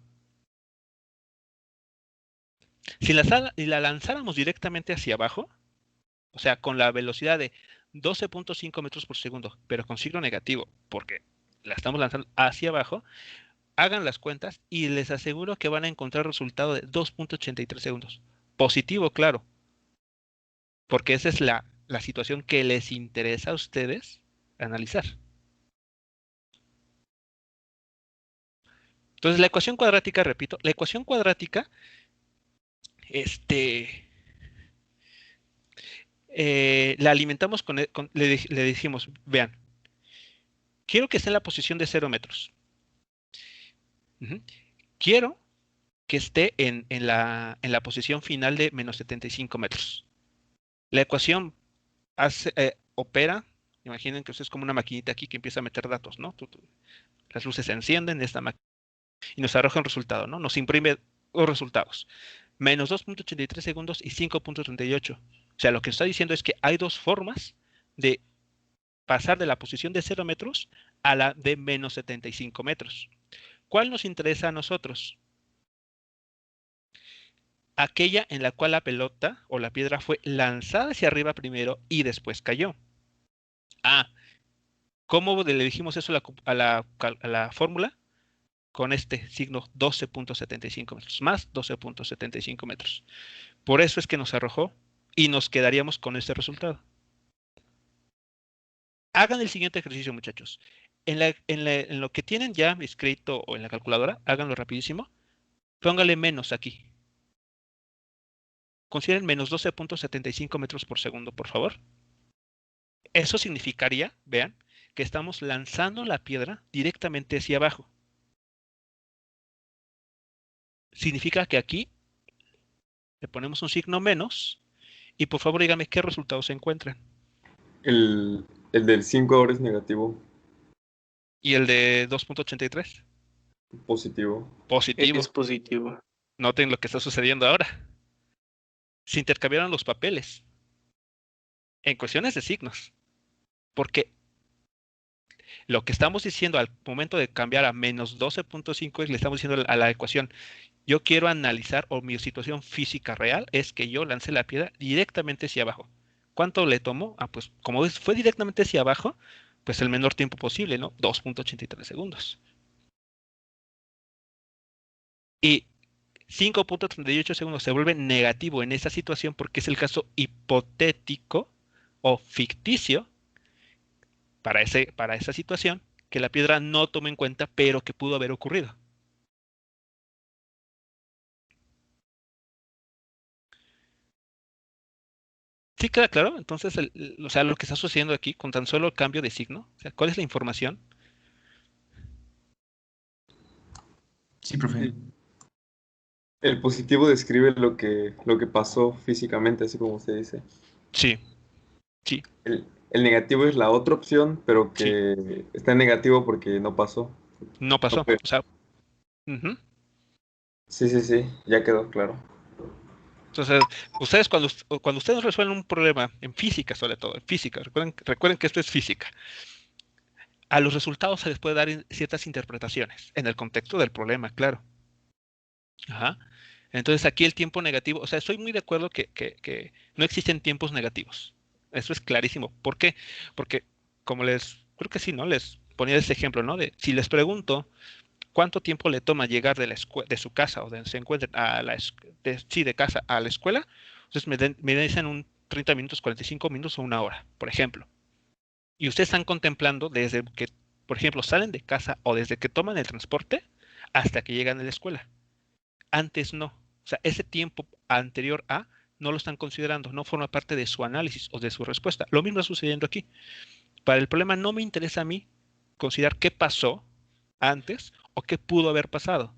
Si la lanzáramos directamente hacia abajo, o sea, con la velocidad de 12.5 metros por segundo, pero con signo negativo, porque la estamos lanzando hacia abajo, hagan las cuentas y les aseguro que van a encontrar resultado de 2.83 segundos. Positivo, claro, porque esa es la situación que les interesa a ustedes analizar. Entonces, la ecuación cuadrática, repito, la ecuación cuadrática, la alimentamos le dijimos, vean, quiero que esté en la posición de 0 metros. Quiero que esté en la posición final de menos 75 metros. La ecuación opera, imaginen que usted es como una maquinita aquí que empieza a meter datos, ¿no? Las luces se encienden de esta máquina y nos arroja un resultado, ¿no? Nos imprime dos resultados. Menos 2.83 segundos y 5.38. O sea, lo que está diciendo es que hay dos formas de pasar de la posición de 0 metros a la de menos 75 metros. ¿Cuál nos interesa a nosotros? Aquella en la cual la pelota o la piedra fue lanzada hacia arriba primero y después cayó. ¿Cómo le dijimos eso a la fórmula? Con este signo 12.75 metros, más 12.75 metros. Por eso es que nos arrojó y nos quedaríamos con este resultado. Hagan el siguiente ejercicio, muchachos. en lo que tienen ya escrito o en la calculadora, háganlo rapidísimo. Póngale menos aquí. Consideren menos 12.75 metros por segundo, por favor. Eso significaría, vean, que estamos lanzando la piedra directamente hacia abajo. Significa que aquí le ponemos un signo menos y por favor dígame qué resultados se encuentran. El del 5 ahora es negativo, ¿Y el de 2.83? positivo. Positivo. Es positivo. Noten lo que está sucediendo ahora. Se intercambiaron los papeles en cuestiones de signos. Porque lo que estamos diciendo al momento de cambiar a menos 12.5 es le estamos diciendo a la ecuación, yo quiero analizar, o mi situación física real es que yo lancé la piedra directamente hacia abajo. ¿Cuánto le tomó? Pues como fue directamente hacia abajo, pues el menor tiempo posible, ¿no? 2.83 segundos. Y 5.38 segundos se vuelve negativo en esa situación porque es el caso hipotético o ficticio para esa situación que la piedra no toma en cuenta, pero que pudo haber ocurrido. ¿Sí queda claro? Entonces, o sea, lo que está sucediendo aquí con tan solo el cambio de signo, o sea, ¿cuál es la información? Sí, profe. El positivo describe lo que pasó físicamente, así como usted dice. Sí, sí, El negativo es la otra opción, pero sí. que está en negativo porque no pasó. No pasó. No fue. O sea, ujú. Sí, ya quedó claro. Entonces, ustedes cuando ustedes resuelven un problema en física, sobre todo, en física, recuerden que esto es física, a los resultados se les puede dar ciertas interpretaciones, en el contexto del problema, claro. Ajá. Entonces aquí el tiempo negativo, o sea, estoy muy de acuerdo que no existen tiempos negativos. Eso es clarísimo. ¿Por qué? Porque como creo que sí, ¿no? Les ponía ese ejemplo, ¿no? De si les pregunto cuánto tiempo le toma llegar de su casa o de donde se encuentren de casa a la escuela, entonces me dicen un 30 minutos, 45 minutos o una hora, por ejemplo. Y ustedes están contemplando desde que, por ejemplo, salen de casa o desde que toman el transporte hasta que llegan a la escuela. Antes no. O sea, ese tiempo anterior a no lo están considerando, no forma parte de su análisis o de su respuesta. Lo mismo está sucediendo aquí. Para el problema no me interesa a mí considerar qué pasó antes o qué pudo haber pasado.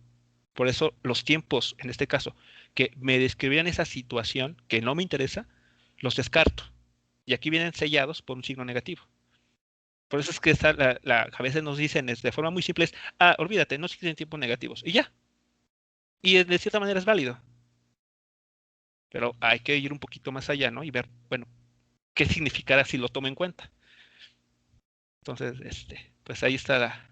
Por eso los tiempos, en este caso, que me describían esa situación que no me interesa, los descarto. Y aquí vienen sellados por un signo negativo. Por eso es que a veces nos dicen de forma muy simple, olvídate, no existen tiempos negativos. Y ya. Y de cierta manera es válido. Pero hay que ir un poquito más allá, ¿no? Y ver, bueno, qué significará si lo tomo en cuenta. Entonces, pues ahí está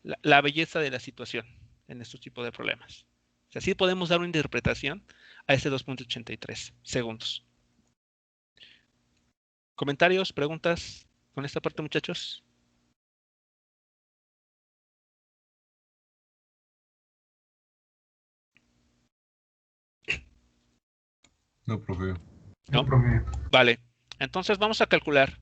la belleza de la situación en estos tipos de problemas. O sea, sí podemos dar una interpretación a ese 2.83 segundos. ¿Comentarios, preguntas con esta parte, muchachos? No, profe. No, ¿No? profe. Vale. Entonces vamos a calcular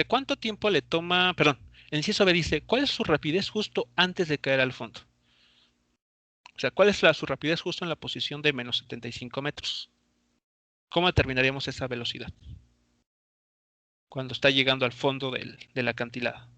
cuánto tiempo le toma, perdón, el inciso B dice, ¿cuál es su rapidez justo antes de caer al fondo? O sea, ¿cuál es su rapidez justo en la posición de menos 75 metros? ¿Cómo determinaríamos esa velocidad? Cuando está llegando al fondo del acantilado.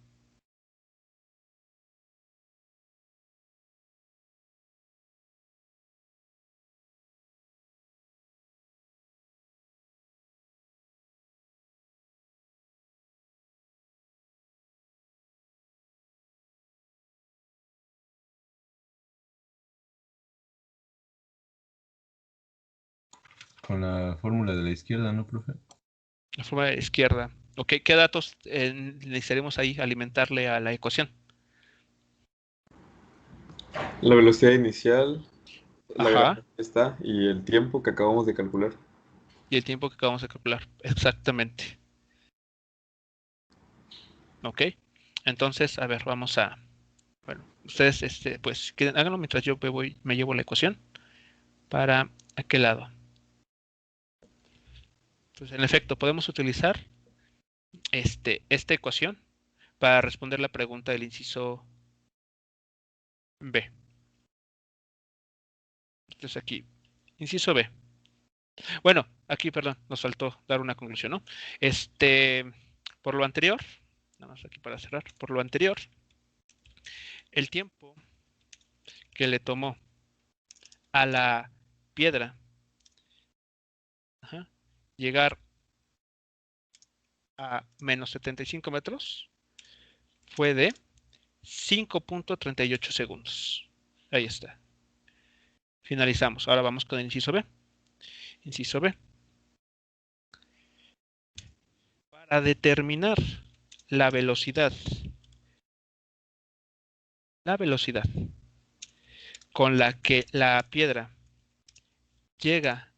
Con la fórmula de la izquierda, ¿no, profe? La forma de izquierda. Ok, ¿qué datos necesitaremos ahí alimentarle a la ecuación? La velocidad inicial, la Ajá. gráfica está, y el tiempo que acabamos de calcular. Y el tiempo que acabamos de calcular. Exactamente. Ok. Entonces, a ver, vamos a... Bueno, ustedes, pues, háganlo mientras yo me llevo la ecuación para aquel lado. Entonces, en efecto, podemos utilizar esta ecuación para responder la pregunta del inciso B. Entonces aquí, inciso B. Bueno, aquí, perdón, nos faltó dar una conclusión, ¿no? Por lo anterior, nada más aquí para cerrar, por lo anterior, el tiempo que le tomó a la piedra llegar a menos 75 metros fue de 5.38 segundos. Ahí está. Finalizamos. Ahora vamos con el inciso B. Inciso B. Para determinar la velocidad con la que la piedra llega,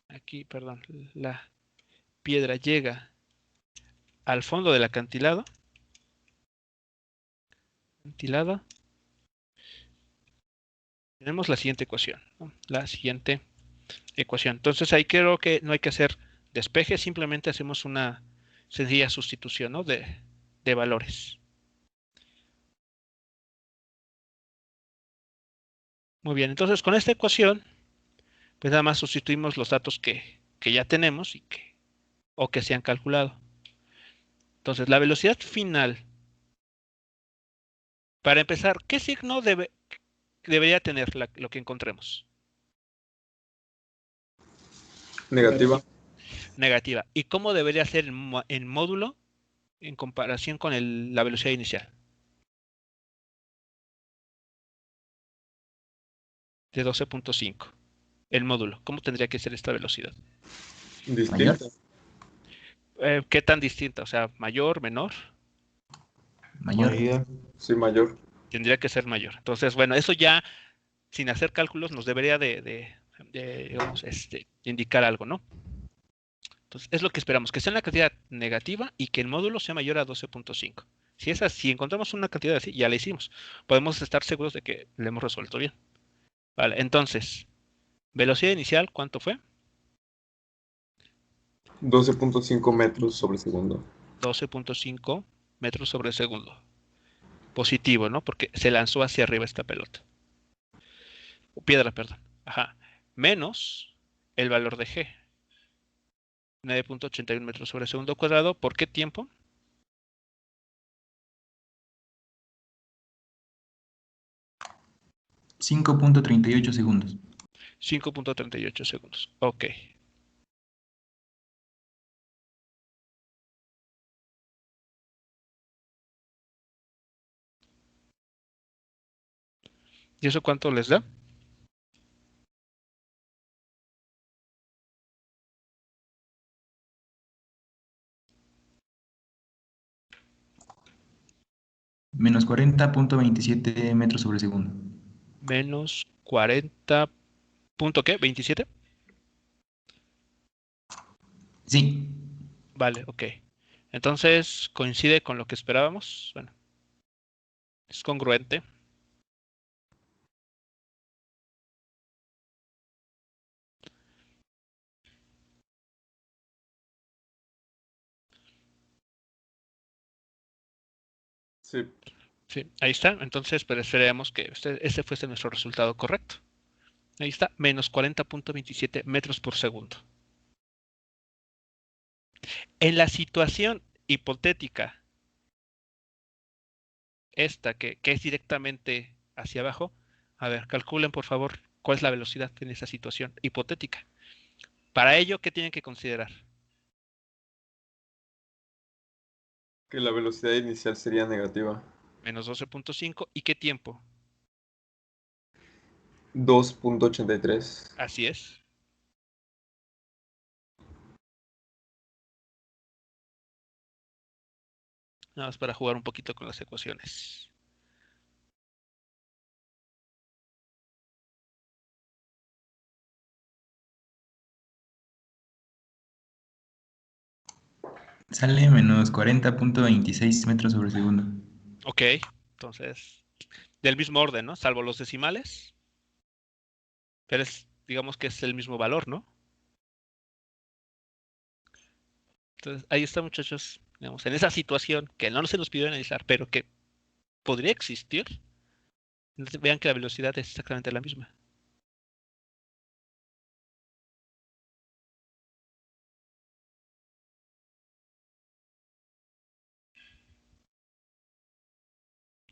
aquí, perdón, la piedra llega al fondo del acantilado, tenemos la siguiente ecuación, ¿no? La siguiente ecuación. Entonces ahí creo que no hay que hacer despeje, simplemente hacemos una sencilla sustitución, ¿no? de valores. Muy bien, entonces con esta ecuación, pues nada más sustituimos los datos que ya tenemos o que se han calculado. Entonces, la velocidad final, para empezar, ¿qué signo debería tener lo que encontremos? Negativa. Negativa. ¿Y cómo debería ser en módulo en comparación con la velocidad inicial? De 12.5. El módulo. ¿Cómo tendría que ser esta velocidad? Distinta. ¿Qué tan distinta? O sea, mayor, menor. Mayor. Sí, mayor. Tendría que ser mayor. Entonces, bueno, eso ya, sin hacer cálculos, nos debería digamos, indicar algo, ¿no? Entonces, es lo que esperamos, que sea una cantidad negativa y que el módulo sea mayor a 12.5. Si encontramos una cantidad así, ya la hicimos. Podemos estar seguros de que le hemos resuelto bien. Vale, entonces, velocidad inicial, ¿cuánto fue? 12.5 metros sobre segundo. 12.5 metros sobre segundo. Positivo, ¿no? Porque se lanzó hacia arriba esta pelota. Piedra, perdón. Ajá. Menos el valor de G. 9.81 metros sobre segundo cuadrado. ¿Por qué tiempo? $5.38 segundos. 5.38 segundos. Ok. ¿Y eso cuánto les da? Menos 40.27 metros sobre segundo. Menos 40. ¿Punto qué? ¿27? Sí. Vale, ok. Entonces, coincide con lo que esperábamos. Bueno, es congruente. Sí. Sí, ahí está. Entonces, pero esperemos que ese fuese nuestro resultado correcto. Ahí está, menos 40.27 metros por segundo. En la situación hipotética, esta que es directamente hacia abajo, a ver, calculen por favor cuál es la velocidad en esa situación hipotética. Para ello, ¿qué tienen que considerar? Que la velocidad inicial sería negativa. Menos 12.5. ¿Y qué tiempo? 2.83. Así es. Nada más para jugar un poquito con las ecuaciones. Sale menos 40.26 metros sobre segundo. Ok, entonces, del mismo orden, ¿no? Salvo los decimales. Pero digamos que es el mismo valor, ¿no? Entonces, ahí está, muchachos. digamos, en esa situación que no se nos pidió analizar, pero que podría existir, entonces vean que la velocidad es exactamente la misma.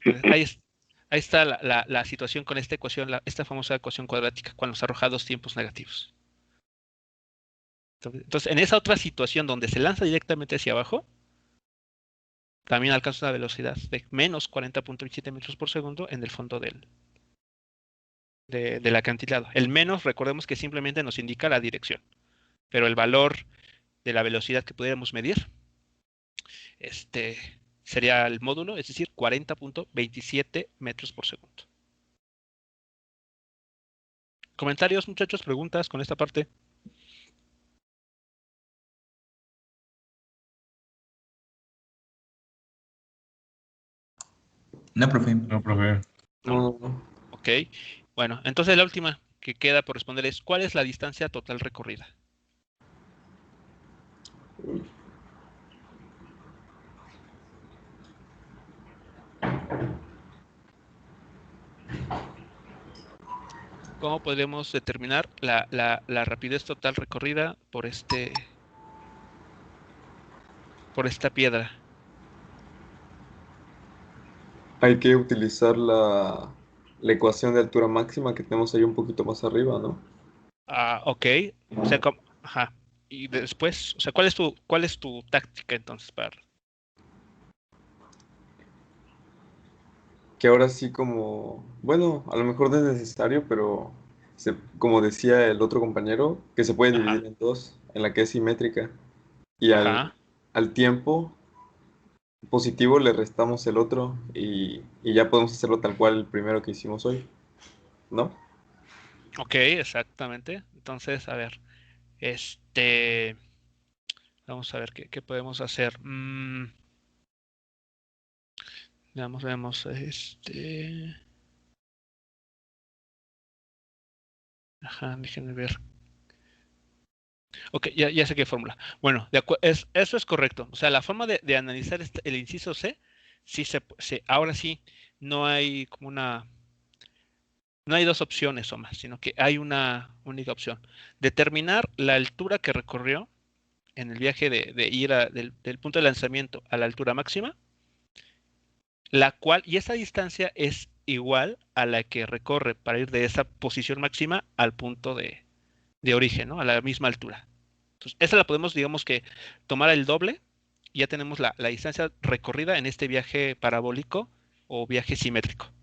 Entonces, ahí está la situación con esta ecuación, esta famosa ecuación cuadrática, cuando nos arroja dos tiempos negativos. Entonces, en esa otra situación donde se lanza directamente hacia abajo, también alcanza una velocidad de menos 40.27 metros por segundo en el fondo del acantilado. El menos, recordemos que simplemente nos indica la dirección, pero el valor de la velocidad que pudiéramos medir sería el módulo, es decir, 40.27 metros por segundo. ¿Comentarios, muchachos? ¿Preguntas con esta parte? No, profe. No, profe. No. Ok. Bueno, entonces la última que queda por responder es, ¿cuál es la distancia total recorrida? ¿Cómo podemos determinar la rapidez total recorrida por esta piedra? Hay que utilizar la ecuación de altura máxima que tenemos ahí un poquito más arriba, ¿no? Ok. O sea, ajá. Y después, o sea, ¿cuál es tu táctica entonces para? Que ahora sí como, bueno, a lo mejor no es necesario, pero como decía el otro compañero, que se puede Ajá. dividir en dos, en la que es simétrica. Y Ajá. al tiempo positivo le restamos el otro y ya podemos hacerlo tal cual el primero que hicimos hoy, ¿no? Ok, exactamente. Entonces, a ver, vamos a ver qué podemos hacer. Veamos, ajá, déjenme ver. Ok, ya sé qué fórmula. Bueno, eso es correcto. O sea, la forma de analizar el inciso C, sí ahora sí, no hay como no hay dos opciones o más, sino que hay una única opción. Determinar la altura que recorrió en el viaje de ir del punto de lanzamiento a la altura máxima, y esa distancia es igual a la que recorre para ir de esa posición máxima al punto de origen, ¿no? A la misma altura. Entonces, esa la podemos, digamos que, tomar el doble y ya tenemos la distancia recorrida en este viaje parabólico o viaje simétrico.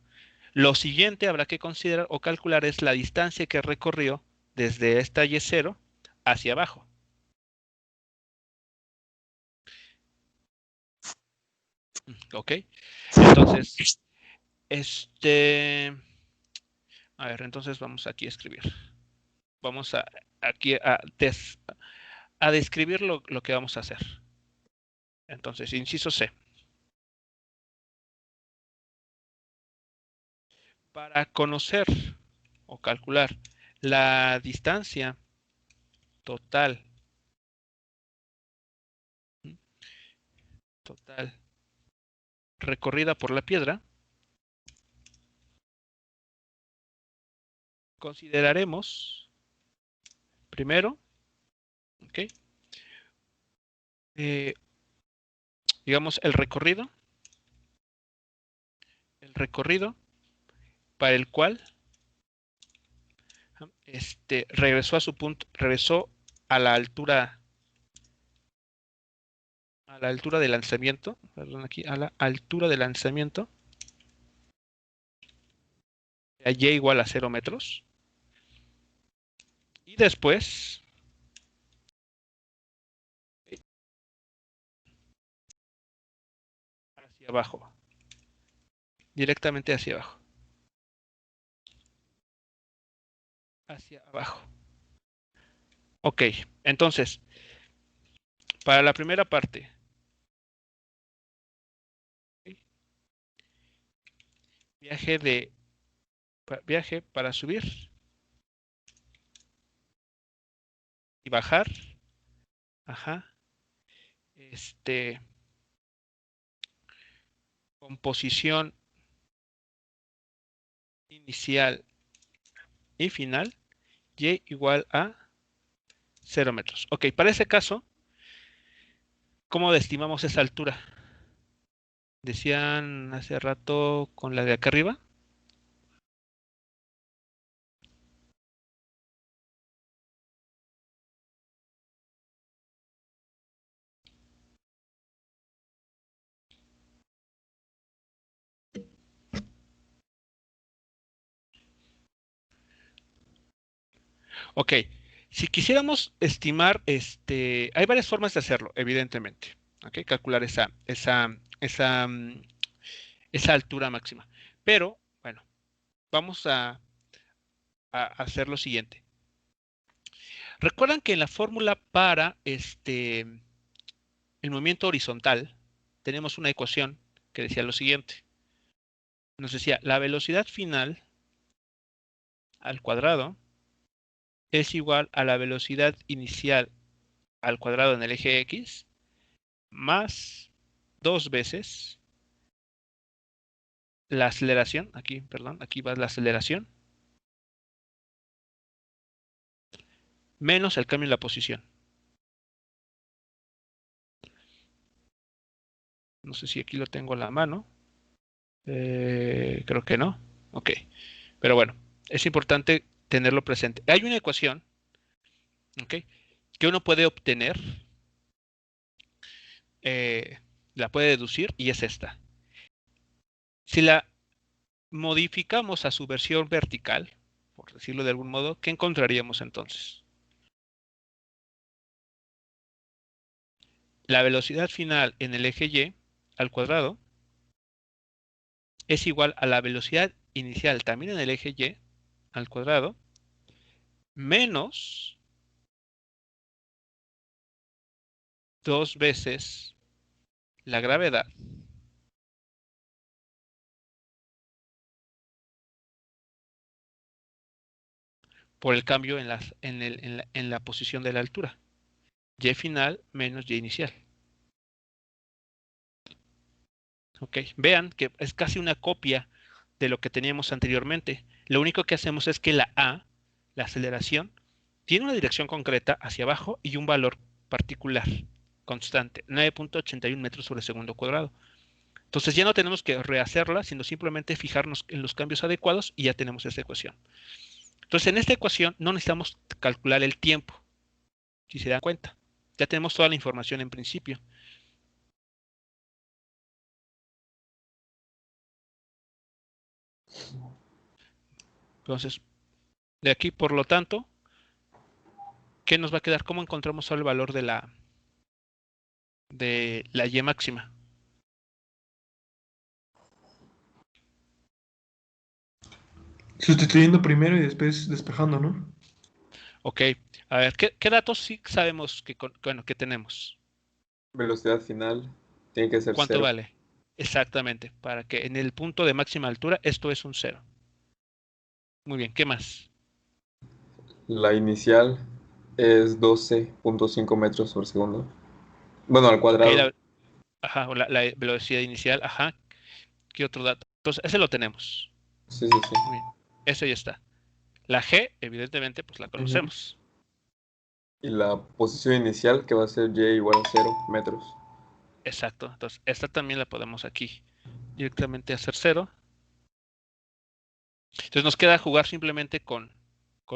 Lo siguiente habrá que considerar o calcular es la distancia que recorrió desde esta Y0 hacia abajo. ¿Ok? Entonces, a ver, entonces vamos aquí a escribir. Vamos aquí a describir lo que vamos a hacer. Entonces, inciso C. Para conocer o calcular la distancia total recorrida por la piedra, consideraremos primero, ¿ok? Digamos el recorrido para el cual regresó a su punto, regresó a la altura de lanzamiento, perdón, aquí a la altura de lanzamiento, y igual a 0 metros, y después hacia abajo, directamente hacia abajo, hacia abajo. Ok, entonces, para la primera parte, viaje para subir y bajar, ajá, con posición inicial y final, y igual a 0 metros. Ok, para ese caso, ¿cómo estimamos esa altura? Decían hace rato con la de acá arriba. Ok, si quisiéramos estimar, hay varias formas de hacerlo, evidentemente. Ok, calcular esa altura máxima. Pero, bueno, vamos a hacer lo siguiente. Recuerdan que en la fórmula para el movimiento horizontal tenemos una ecuación que decía lo siguiente. Nos decía, la velocidad final al cuadrado es igual a la velocidad inicial al cuadrado en el eje X más 2 veces la aceleración, aquí va la aceleración, menos el cambio en la posición. No sé si aquí lo tengo a la mano. Creo que no. Ok. Pero bueno, es importante tenerlo presente. Hay una ecuación, ¿ok?, que uno puede obtener, la puede deducir, y es esta. Si la modificamos a su versión vertical, por decirlo de algún modo, ¿qué encontraríamos entonces? La velocidad final en el eje Y al cuadrado es igual a la velocidad inicial también en el eje Y al cuadrado menos 2 veces la gravedad por el cambio en la posición de la altura. Y final menos Y inicial. Ok, vean que es casi una copia de lo que teníamos anteriormente. Lo único que hacemos es que la A, la aceleración, tiene una dirección concreta hacia abajo y un valor particular, constante, 9.81 metros sobre segundo cuadrado. Entonces ya no tenemos que rehacerla, sino simplemente fijarnos en los cambios adecuados y ya tenemos esta ecuación. Entonces en esta ecuación no necesitamos calcular el tiempo, si se dan cuenta. Ya tenemos toda la información en principio. Entonces, de aquí, por lo tanto, ¿qué nos va a quedar? ¿Cómo encontramos solo el valor de la Y máxima? Sustituyendo primero y después despejando, ¿no? Ok, a ver, ¿qué datos sí sabemos que tenemos? Velocidad final tiene que ser ¿Cuánto 0. vale? Exactamente, para que en el punto de máxima altura esto es un 0. Muy bien, ¿qué más? La inicial es 12.5 metros por segundo. Bueno, al Ok, cuadrado. ajá, la velocidad inicial, ajá. ¿Qué otro dato? Entonces, ese lo tenemos. Sí, sí, sí. Muy bien, eso ya está. La G, evidentemente, pues la conocemos. Y la posición inicial, que va a ser Y igual a 0 metros. Exacto, entonces esta también la podemos aquí directamente hacer 0. Entonces nos queda jugar simplemente con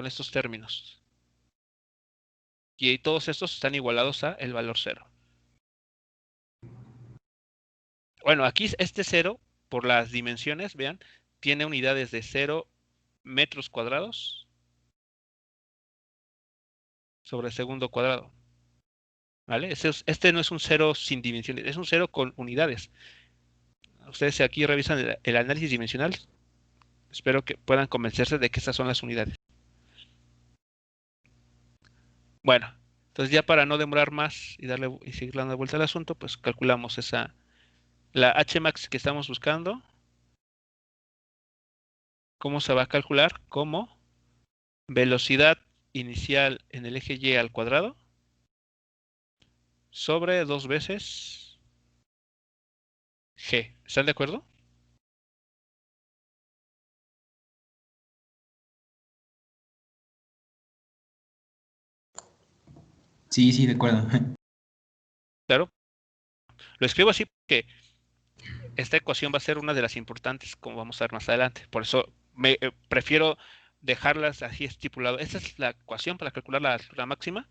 estos términos. Y todos estos están igualados a el valor 0. Bueno, aquí este 0, por las dimensiones, vean, tiene unidades de 0 metros cuadrados sobre segundo cuadrado. ¿Vale? Este no es un 0 sin dimensiones, es un 0 con unidades. Ustedes aquí revisan el análisis dimensional. Espero que puedan convencerse de que estas son las unidades. Bueno, entonces ya para no demorar más y seguir dando vuelta al asunto, pues calculamos la Hmax que estamos buscando. ¿Cómo se va a calcular? Como velocidad inicial en el eje Y al cuadrado sobre 2 veces G. ¿Están de acuerdo? Sí, sí, de acuerdo. Claro. Lo escribo así porque esta ecuación va a ser una de las importantes, como vamos a ver más adelante. Por eso prefiero dejarlas así estipulado. Esta es la ecuación para calcular la altura máxima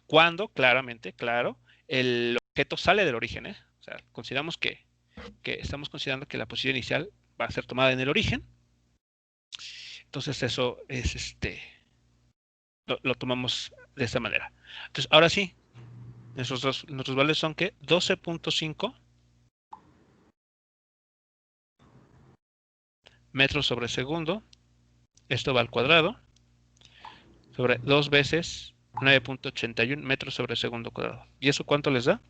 cuando, claramente, claro, el objeto sale del origen, ¿eh? O sea, consideramos que estamos considerando que la posición inicial va a ser tomada en el origen. Entonces eso es lo tomamos de esta manera. Entonces, ahora sí, nuestros valores son que 12.5 metros sobre segundo. Esto va al cuadrado sobre 2 veces 9.81 metros sobre segundo cuadrado. ¿Y eso cuánto les da?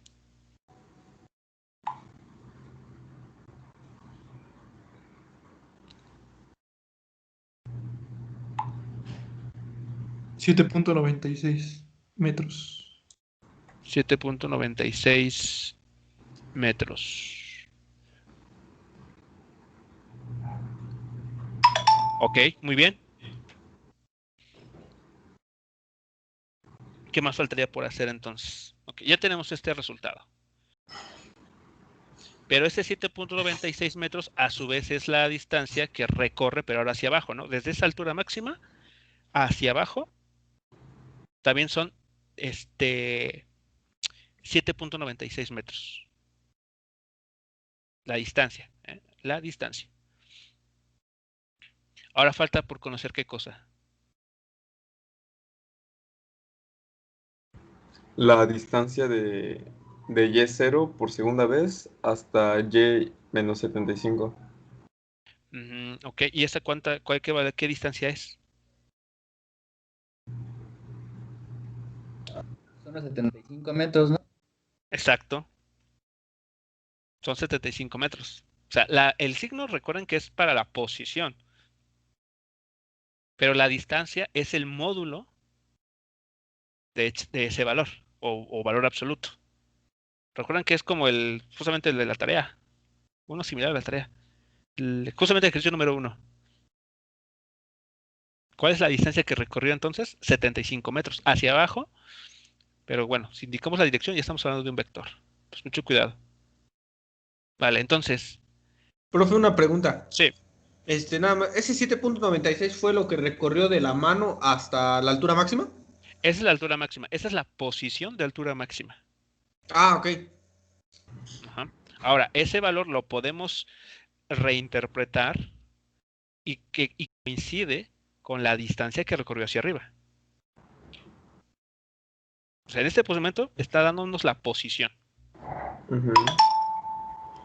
$7.96 metros. 7.96 metros. Ok, muy bien. ¿Qué más faltaría por hacer entonces? Ok, ya tenemos este resultado. Pero ese 7.96 metros a su vez es la distancia que recorre, pero ahora hacia abajo, ¿no? Desde esa altura máxima hacia abajo también son 7.96 metros. La distancia, ¿eh? La distancia. Ahora falta por conocer qué cosa. La distancia de Y0 por segunda vez hasta Y menos 75. Ok, ¿y esa qué distancia es? Son los 75 metros, ¿no? Exacto. Son 75 metros. O sea, el signo recuerden que es para la posición. Pero la distancia es el módulo de ese valor o valor absoluto. Recuerden que es como justamente el de la tarea. Uno similar a la tarea. Justamente el ejercicio número 1. ¿Cuál es la distancia que recorrió entonces? 75 metros hacia abajo. Pero bueno, si indicamos la dirección ya estamos hablando de un vector. Pues mucho cuidado. Vale, entonces. Profe, una pregunta. Sí. Nada más, ¿ese 7.96 fue lo que recorrió de la mano hasta la altura máxima? Esa es la altura máxima. Esa es la posición de altura máxima. Ah, ok. Ajá. Ahora, ese valor lo podemos reinterpretar y coincide con la distancia que recorrió hacia arriba. O sea, en este momento está dándonos la posición.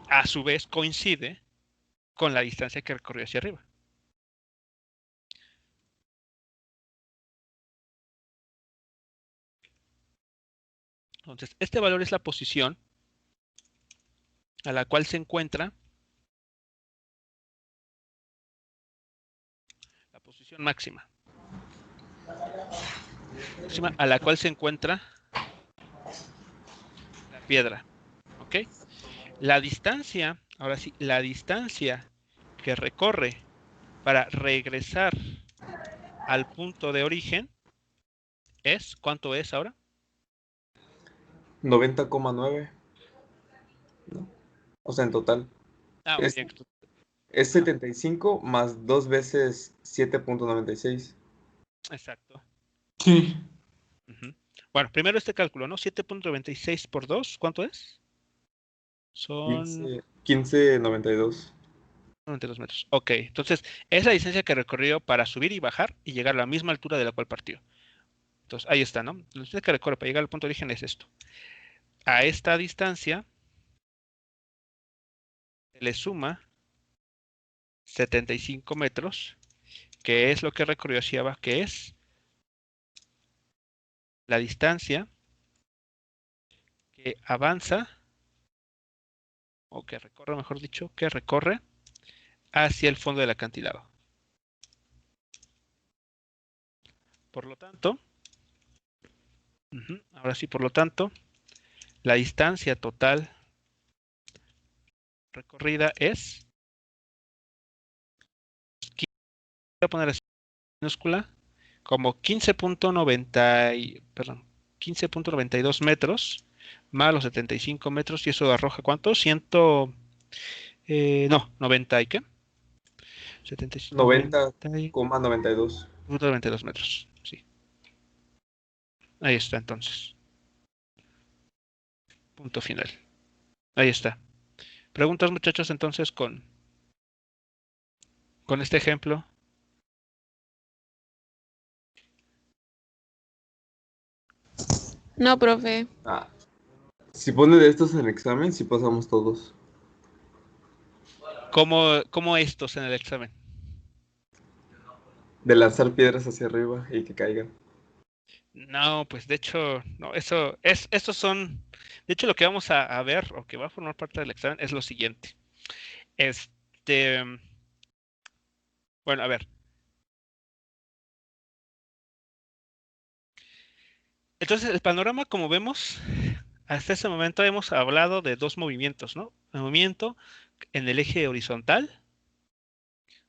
A su vez coincide con la distancia que recorrió hacia arriba. Entonces, este valor es la posición a la cual se encuentra la posición máxima. A la cual se encuentra la piedra. ¿Ok? La distancia, ahora sí, la distancia que recorre para regresar al punto de origen es, ¿cuánto es ahora? 90,9. ¿No? O sea, en total. Ah, es, bien. es 75 más 2 veces 7.96. Exacto. Sí. Bueno, primero este cálculo, ¿no? 7.96 por 2, ¿cuánto es? Son 15,92. 92 metros. Ok, entonces es la distancia que recorrió para subir y bajar y llegar a la misma altura de la cual partió. Entonces ahí está, ¿no? La distancia que recorre para llegar al punto de origen es esto. A esta distancia se le suma 75 metros, que es lo que recorrió hacia abajo, que es la distancia que avanza, o que recorre, mejor dicho, que recorre hacia el fondo del acantilado. Por lo tanto, ahora sí, por lo tanto, la distancia total recorrida es, voy a poner así minúscula, como 15.92 metros más los 75 metros, y eso arroja ¿cuánto? 90 y qué? 75, 90,92. 92 metros, sí. Ahí está, entonces. Punto final. Ahí está. ¿Preguntas, muchachos, entonces con este ejemplo? No, profe. Si pone de estos en el examen, si pasamos todos. ¿Cómo estos en el examen? De lanzar piedras hacia arriba y que caigan. No, pues de hecho, no, estos son, de hecho lo que vamos a ver, o que va a formar parte del examen, es lo siguiente. Bueno, a ver. Entonces, el panorama, como vemos, hasta ese momento hemos hablado de dos movimientos, ¿no? El movimiento en el eje horizontal,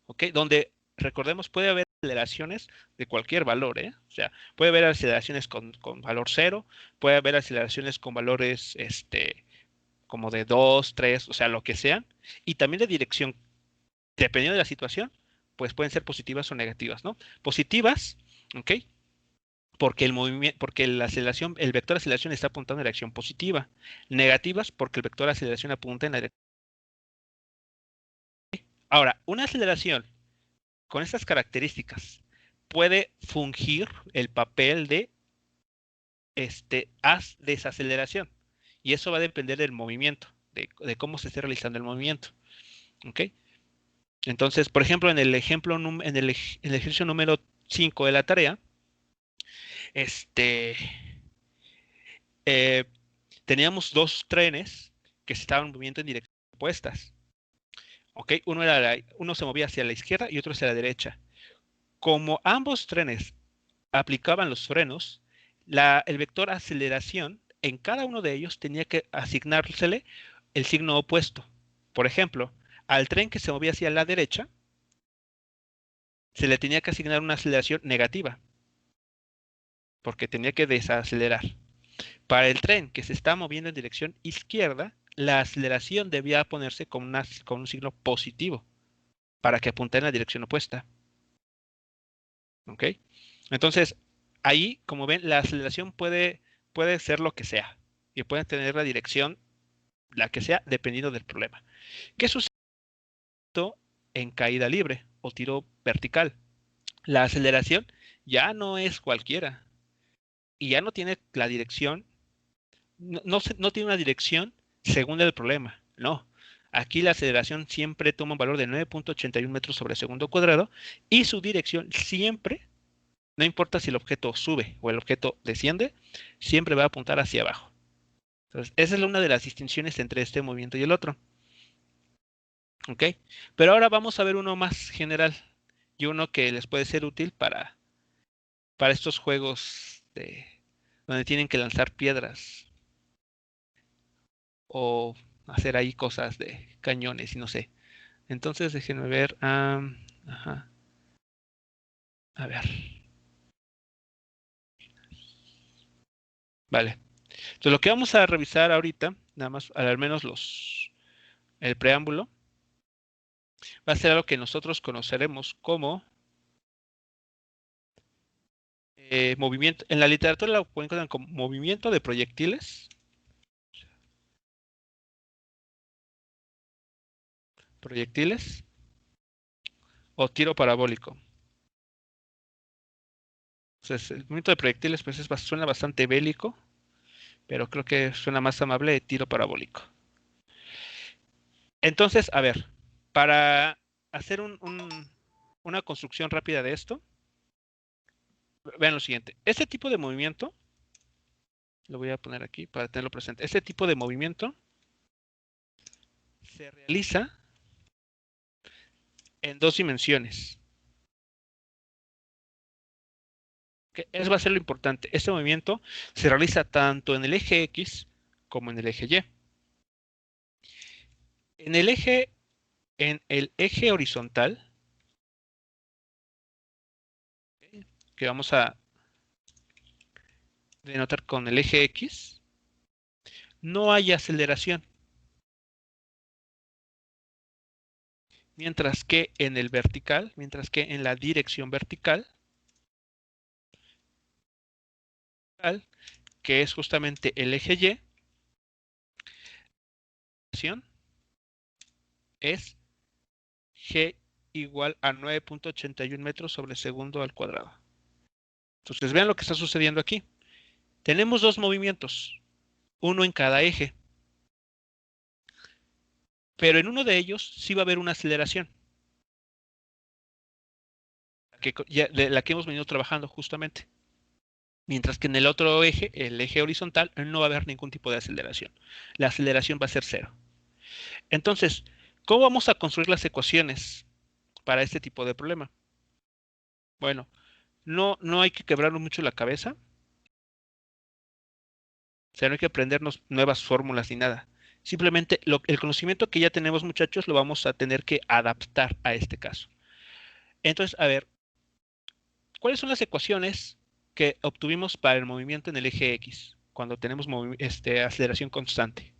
¿ok? Donde, recordemos, puede haber aceleraciones de cualquier valor, ¿eh? O sea, puede haber aceleraciones con valor 0, puede haber aceleraciones con valores, como de 2, 3, o sea, lo que sean, y también de dirección, dependiendo de la situación, pues pueden ser positivas o negativas, ¿no? Positivas, ¿ok? Porque el movimiento, porque la aceleración, el vector de aceleración está apuntando en dirección positiva. Negativas porque el vector de aceleración apunta en la dirección. Ahora, una aceleración con estas características puede fungir el papel de desaceleración. Y eso va a depender del movimiento, de cómo se esté realizando el movimiento. ¿Ok? Entonces, por ejemplo, en el ejercicio número 5 de la tarea, teníamos dos trenes que se estaban moviendo en direcciones opuestas. ¿Ok? Uno se movía hacia la izquierda y otro hacia la derecha. Como ambos trenes aplicaban los frenos, el vector aceleración en cada uno de ellos tenía que asignársele el signo opuesto. Por ejemplo, al tren que se movía hacia la derecha, se le tenía que asignar una aceleración negativa, porque tenía que desacelerar. Para el tren que se está moviendo en dirección izquierda, la aceleración debía ponerse con un signo positivo, para que apuntara en la dirección opuesta. ¿Ok? Entonces, ahí, como ven, la aceleración puede ser lo que sea, y puede tener la dirección, la que sea, dependiendo del problema. ¿Qué sucede en caída libre o tiro vertical? La aceleración ya no es cualquiera, y ya no tiene la dirección, no tiene una dirección según el problema, no. Aquí la aceleración siempre toma un valor de 9.81 metros sobre segundo cuadrado, y su dirección siempre, no importa si el objeto sube o el objeto desciende, siempre va a apuntar hacia abajo. Entonces, esa es una de las distinciones entre este movimiento y el otro. ¿Ok? Pero ahora vamos a ver uno más general, y uno que les puede ser útil para estos juegos donde tienen que lanzar piedras o hacer ahí cosas de cañones y no sé. Entonces, déjenme ver. Ajá. A ver. Vale. Entonces, lo que vamos a revisar ahorita, nada más, al menos el preámbulo, va a ser algo que nosotros conoceremos como movimiento. En la literatura lo encuentran como movimiento de proyectiles. O tiro parabólico. Entonces, el movimiento de proyectiles pues suena bastante bélico, pero creo que suena más amable de tiro parabólico. Entonces, a ver, para hacer una construcción rápida de esto, vean lo siguiente. Este tipo de movimiento, lo voy a poner aquí para tenerlo presente. Este tipo de movimiento se realiza en dos dimensiones. Eso va a ser lo importante. Este movimiento se realiza tanto en el eje X como en el eje Y. En el eje horizontal, que vamos a denotar con el eje X, no hay aceleración. Mientras que en el vertical, mientras que en la dirección vertical, que es justamente el eje Y, es G igual a 9.81 metros sobre segundo al cuadrado. Entonces vean lo que está sucediendo aquí. Tenemos dos movimientos, uno en cada eje. Pero en uno de ellos sí va a haber una aceleración. De la que hemos venido trabajando justamente. Mientras que en el otro eje, el eje horizontal, no va a haber ningún tipo de aceleración. La aceleración va a ser cero. Entonces, ¿cómo vamos a construir las ecuaciones para este tipo de problema? Bueno, no hay que quebrarnos mucho la cabeza. O sea, no hay que aprendernos nuevas fórmulas ni nada. Simplemente el conocimiento que ya tenemos, muchachos, lo vamos a tener que adaptar a este caso. Entonces, a ver, ¿cuáles son las ecuaciones que obtuvimos para el movimiento en el eje X cuando tenemos aceleración constante?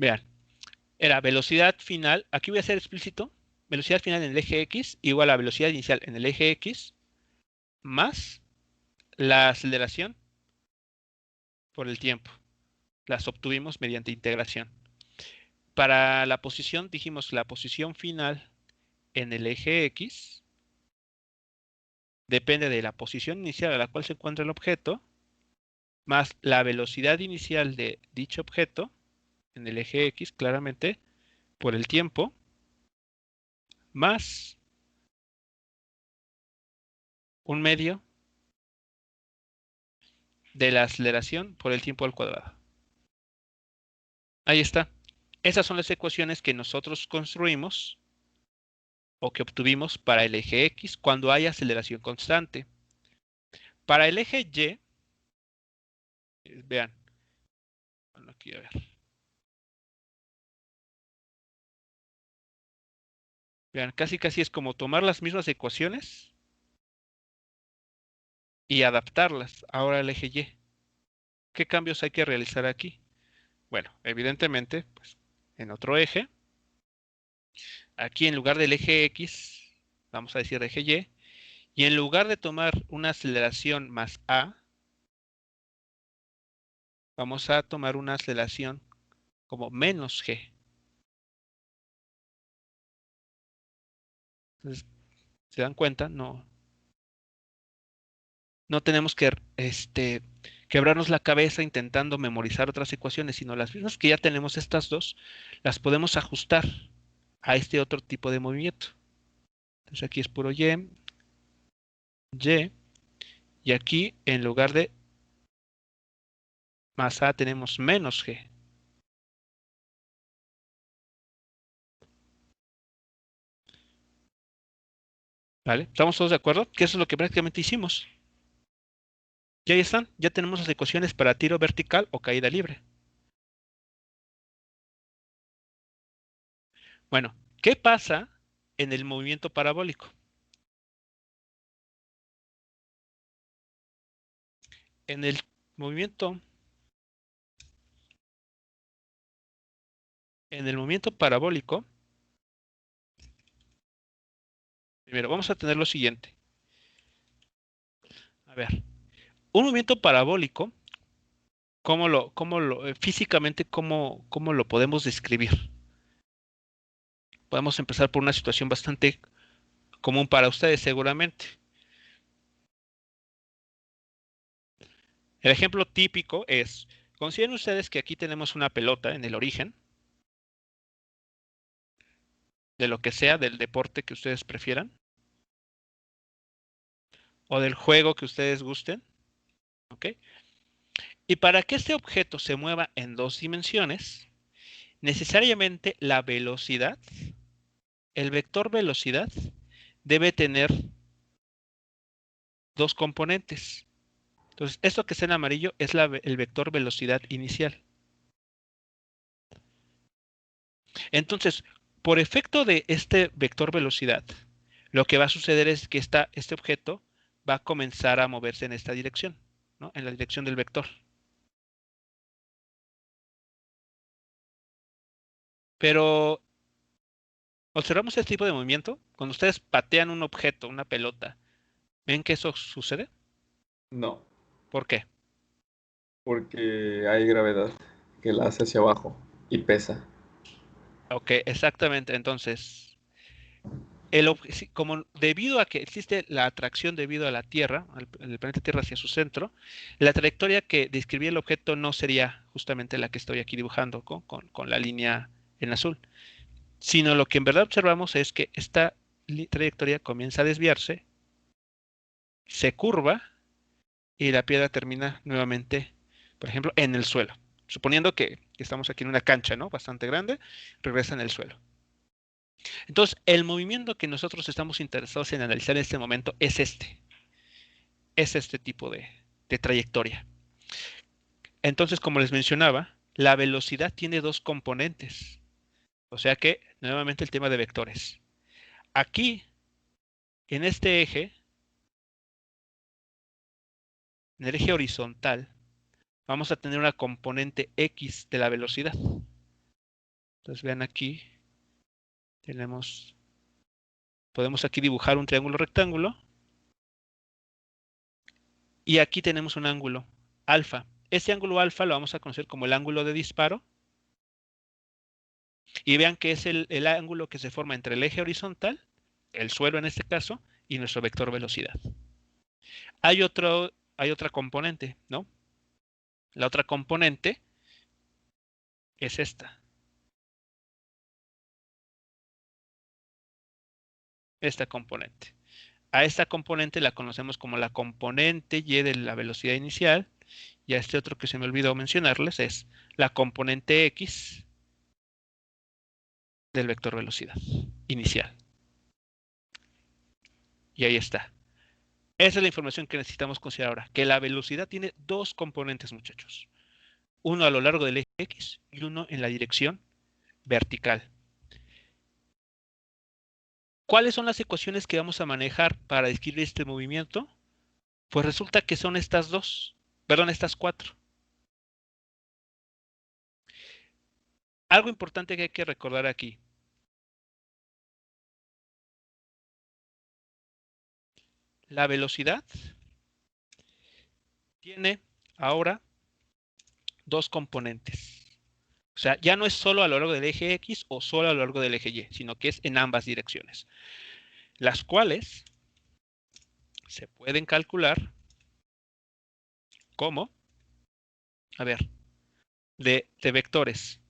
Vean, era velocidad final, aquí voy a ser explícito, velocidad final en el eje X igual a velocidad inicial en el eje X más la aceleración por el tiempo. Las obtuvimos mediante integración. Para la posición, dijimos la posición final en el eje X depende de la posición inicial a la cual se encuentra el objeto más la velocidad inicial de dicho objeto en el eje X, claramente, por el tiempo, más un medio de la aceleración por el tiempo al cuadrado. Ahí está. Esas son las ecuaciones que nosotros construimos o que obtuvimos para el eje X cuando hay aceleración constante. Para el eje Y, vean, bueno, aquí a ver. Vean, casi es como tomar las mismas ecuaciones y adaptarlas ahora al eje Y. ¿Qué cambios hay que realizar aquí? Bueno, evidentemente, pues, en otro eje, aquí en lugar del eje X, vamos a decir eje Y, y en lugar de tomar una aceleración más A, vamos a tomar una aceleración como menos G. Entonces, ¿se dan cuenta? No tenemos que quebrarnos la cabeza intentando memorizar otras ecuaciones, sino las mismas que ya tenemos estas dos, las podemos ajustar a este otro tipo de movimiento. Entonces aquí es puro Y, y aquí en lugar de más A tenemos menos G. ¿Vale? ¿Estamos todos de acuerdo? Que eso es lo que prácticamente hicimos. Y ahí están, ya tenemos las ecuaciones para tiro vertical o caída libre. Bueno, ¿qué pasa en el movimiento parabólico? En el movimiento parabólico, primero vamos a tener lo siguiente. A ver, un movimiento parabólico, físicamente, ¿cómo lo podemos describir? Podemos empezar por una situación bastante común para ustedes, seguramente. El ejemplo típico es, consideren ustedes que aquí tenemos una pelota en el origen, de lo que sea, del deporte que ustedes prefieran, o del juego que ustedes gusten, ¿ok? Y para que este objeto se mueva en dos dimensiones, necesariamente la velocidad, el vector velocidad, debe tener dos componentes. Entonces, esto que está en amarillo es el vector velocidad inicial. Entonces, por efecto de este vector velocidad, lo que va a suceder es que este objeto va a comenzar a moverse en esta dirección, ¿no? En la dirección del vector. Pero observamos este tipo de movimiento. Cuando ustedes patean un objeto, una pelota, ¿ven que eso sucede? No, ¿Por qué? porque hay gravedad que la hace hacia abajo y pesa. Ok, exactamente. Entonces, como debido a que existe la atracción debido a la Tierra, al planeta Tierra hacia su centro, la trayectoria que describía el objeto no sería justamente la que estoy aquí dibujando con la línea en azul, sino lo que en verdad observamos es que esta trayectoria comienza a desviarse, se curva y la piedra termina nuevamente, por ejemplo, en el suelo. Suponiendo que estamos aquí en una cancha, ¿no? Bastante grande, regresa en el suelo. Entonces, el movimiento que nosotros estamos interesados en analizar en este momento es este tipo de trayectoria. Entonces, como les mencionaba, la velocidad tiene dos componentes. O sea que, nuevamente, el tema de vectores. Aquí, en este eje, en el eje horizontal, vamos a tener una componente X de la velocidad. Entonces, vean aquí, podemos aquí dibujar un triángulo rectángulo. Y aquí tenemos un ángulo alfa. Este ángulo alfa lo vamos a conocer como el ángulo de disparo. Y vean que es el ángulo que se forma entre el eje horizontal, el suelo en este caso, y nuestro vector velocidad. Hay otra componente, ¿no? La otra componente es esta. Esta componente. A esta componente la conocemos como la componente Y de la velocidad inicial. Y a este otro que se me olvidó mencionarles es la componente X del vector velocidad inicial. Y ahí está. Esa es la información que necesitamos considerar ahora. Que la velocidad tiene dos componentes, muchachos. Uno a lo largo del eje X y uno en la dirección vertical. ¿Cuáles son las ecuaciones que vamos a manejar para describir este movimiento? Pues resulta que son estas cuatro. Algo importante que hay que recordar aquí. La velocidad tiene ahora dos componentes. O sea, ya no es solo a lo largo del eje X o solo a lo largo del eje Y, sino que es en ambas direcciones. Las cuales se pueden calcular como, a ver, de vectores.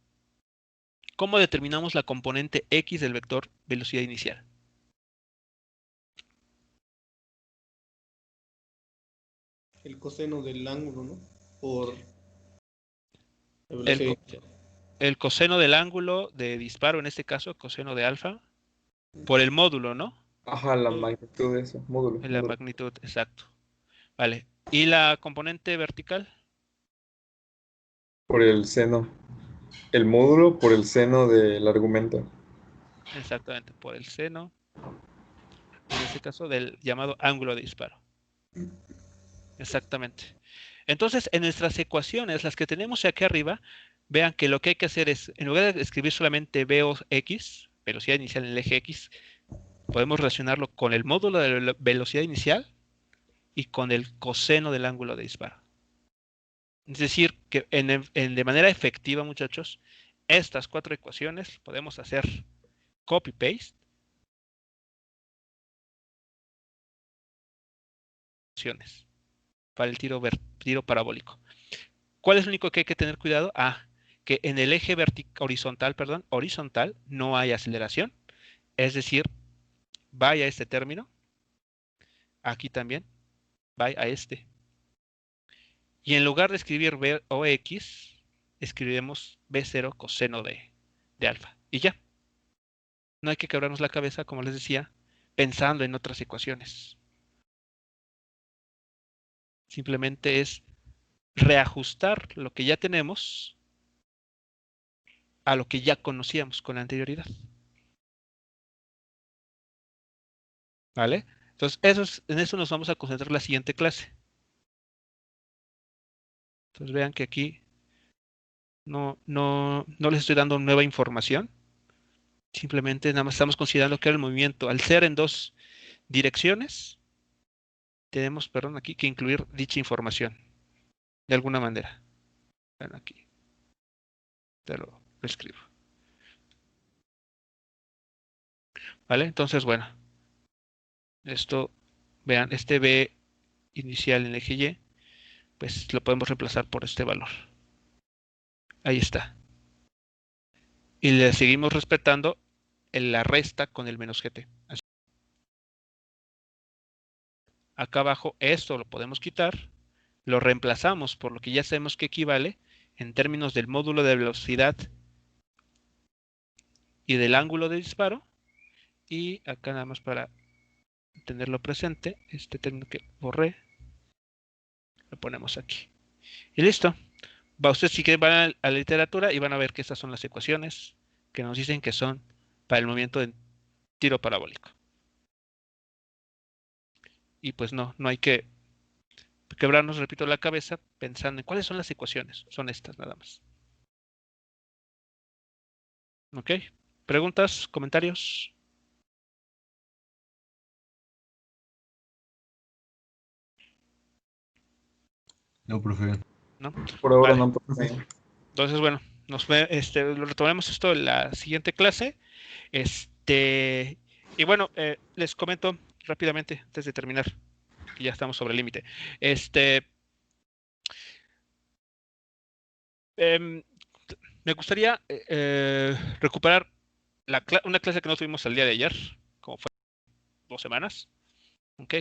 ¿Cómo determinamos la componente X del vector velocidad inicial? El coseno del ángulo, ¿no? Por la El, velocidad co- inicial. el coseno del ángulo de disparo, en este caso, coseno de alfa, por el módulo, ¿no? Ajá, la magnitud de eso, módulo. En la magnitud, exacto. Vale. ¿Y la componente vertical? Por el seno. El módulo por el seno del argumento. Exactamente, por el seno, en este caso, del llamado ángulo de disparo. Exactamente. Entonces, en nuestras ecuaciones, las que tenemos aquí arriba, vean que lo que hay que hacer es, en lugar de escribir solamente VOX, velocidad inicial en el eje X, podemos relacionarlo con el módulo de la velocidad inicial y con el coseno del ángulo de disparo. Es decir, que de manera efectiva, muchachos, estas cuatro ecuaciones podemos hacer copy-paste para el tiro parabólico. ¿Cuál es lo único que hay que tener cuidado? Que en el eje horizontal no hay aceleración. Es decir, vaya a este término. Aquí también. Vaya a este. Y en lugar de escribir VOX, escribiremos B0 coseno de de alfa. Y ya. No hay que quebrarnos la cabeza, como les decía, pensando en otras ecuaciones. Simplemente es reajustar lo que ya tenemos a lo que ya conocíamos con anterioridad. ¿Vale? Entonces, en eso nos vamos a concentrar la siguiente clase. Entonces vean que aquí no les estoy dando nueva información. Simplemente nada más estamos considerando que el movimiento, al ser en dos direcciones, tenemos, perdón, aquí que incluir dicha información. De alguna manera. Vean aquí. Te lo escribo. ¿Vale? Entonces, bueno. Esto, vean, este B inicial en el eje Y, pues lo podemos reemplazar por este valor. Ahí está. Y le seguimos respetando la resta con el menos GT. Así. Acá abajo esto lo podemos quitar. Lo reemplazamos por lo que ya sabemos que equivale en términos del módulo de velocidad y del ángulo de disparo. Y acá nada más para tenerlo presente, este término que borré, lo ponemos aquí. Y listo. Va usted si quieren van a la literatura y van a ver que estas son las ecuaciones que nos dicen que son para el movimiento de tiro parabólico. Y pues no hay que quebrarnos, repito, la cabeza pensando en cuáles son las ecuaciones. Son estas nada más. ¿Ok? ¿Preguntas? ¿Comentarios? No, profe. ¿No? Por ahora Vale. no, profe. Entonces, bueno, lo retomaremos esto en la siguiente clase. Y bueno, les comento rápidamente antes de terminar, que ya estamos sobre el límite. Me gustaría recuperar una clase que no tuvimos el día de ayer, como fue 2 semanas. Ok.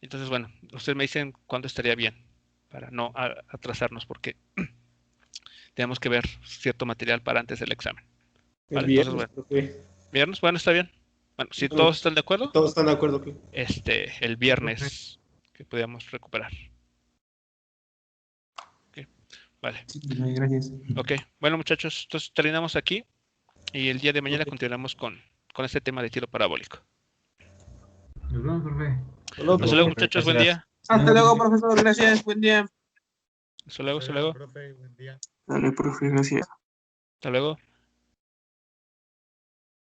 Entonces, bueno, ustedes me dicen cuándo estaría bien para no atrasarnos, porque tenemos que ver cierto material para antes del examen. El ¿Vale? viernes, Entonces, bueno, profe. ¿viernes? Bueno, está bien. Bueno, si todos están de acuerdo. Todos están de acuerdo. El viernes que podíamos recuperar. Okay. Vale. Sí, gracias. Ok, bueno muchachos, entonces terminamos aquí y el día de mañana continuamos con este tema de tiro parabólico. Nos vemos, profe. Hasta luego muchachos, buen día. Hasta luego, profesor. Gracias. Buen día. Hasta luego. Dale, profe, gracias. Hasta luego.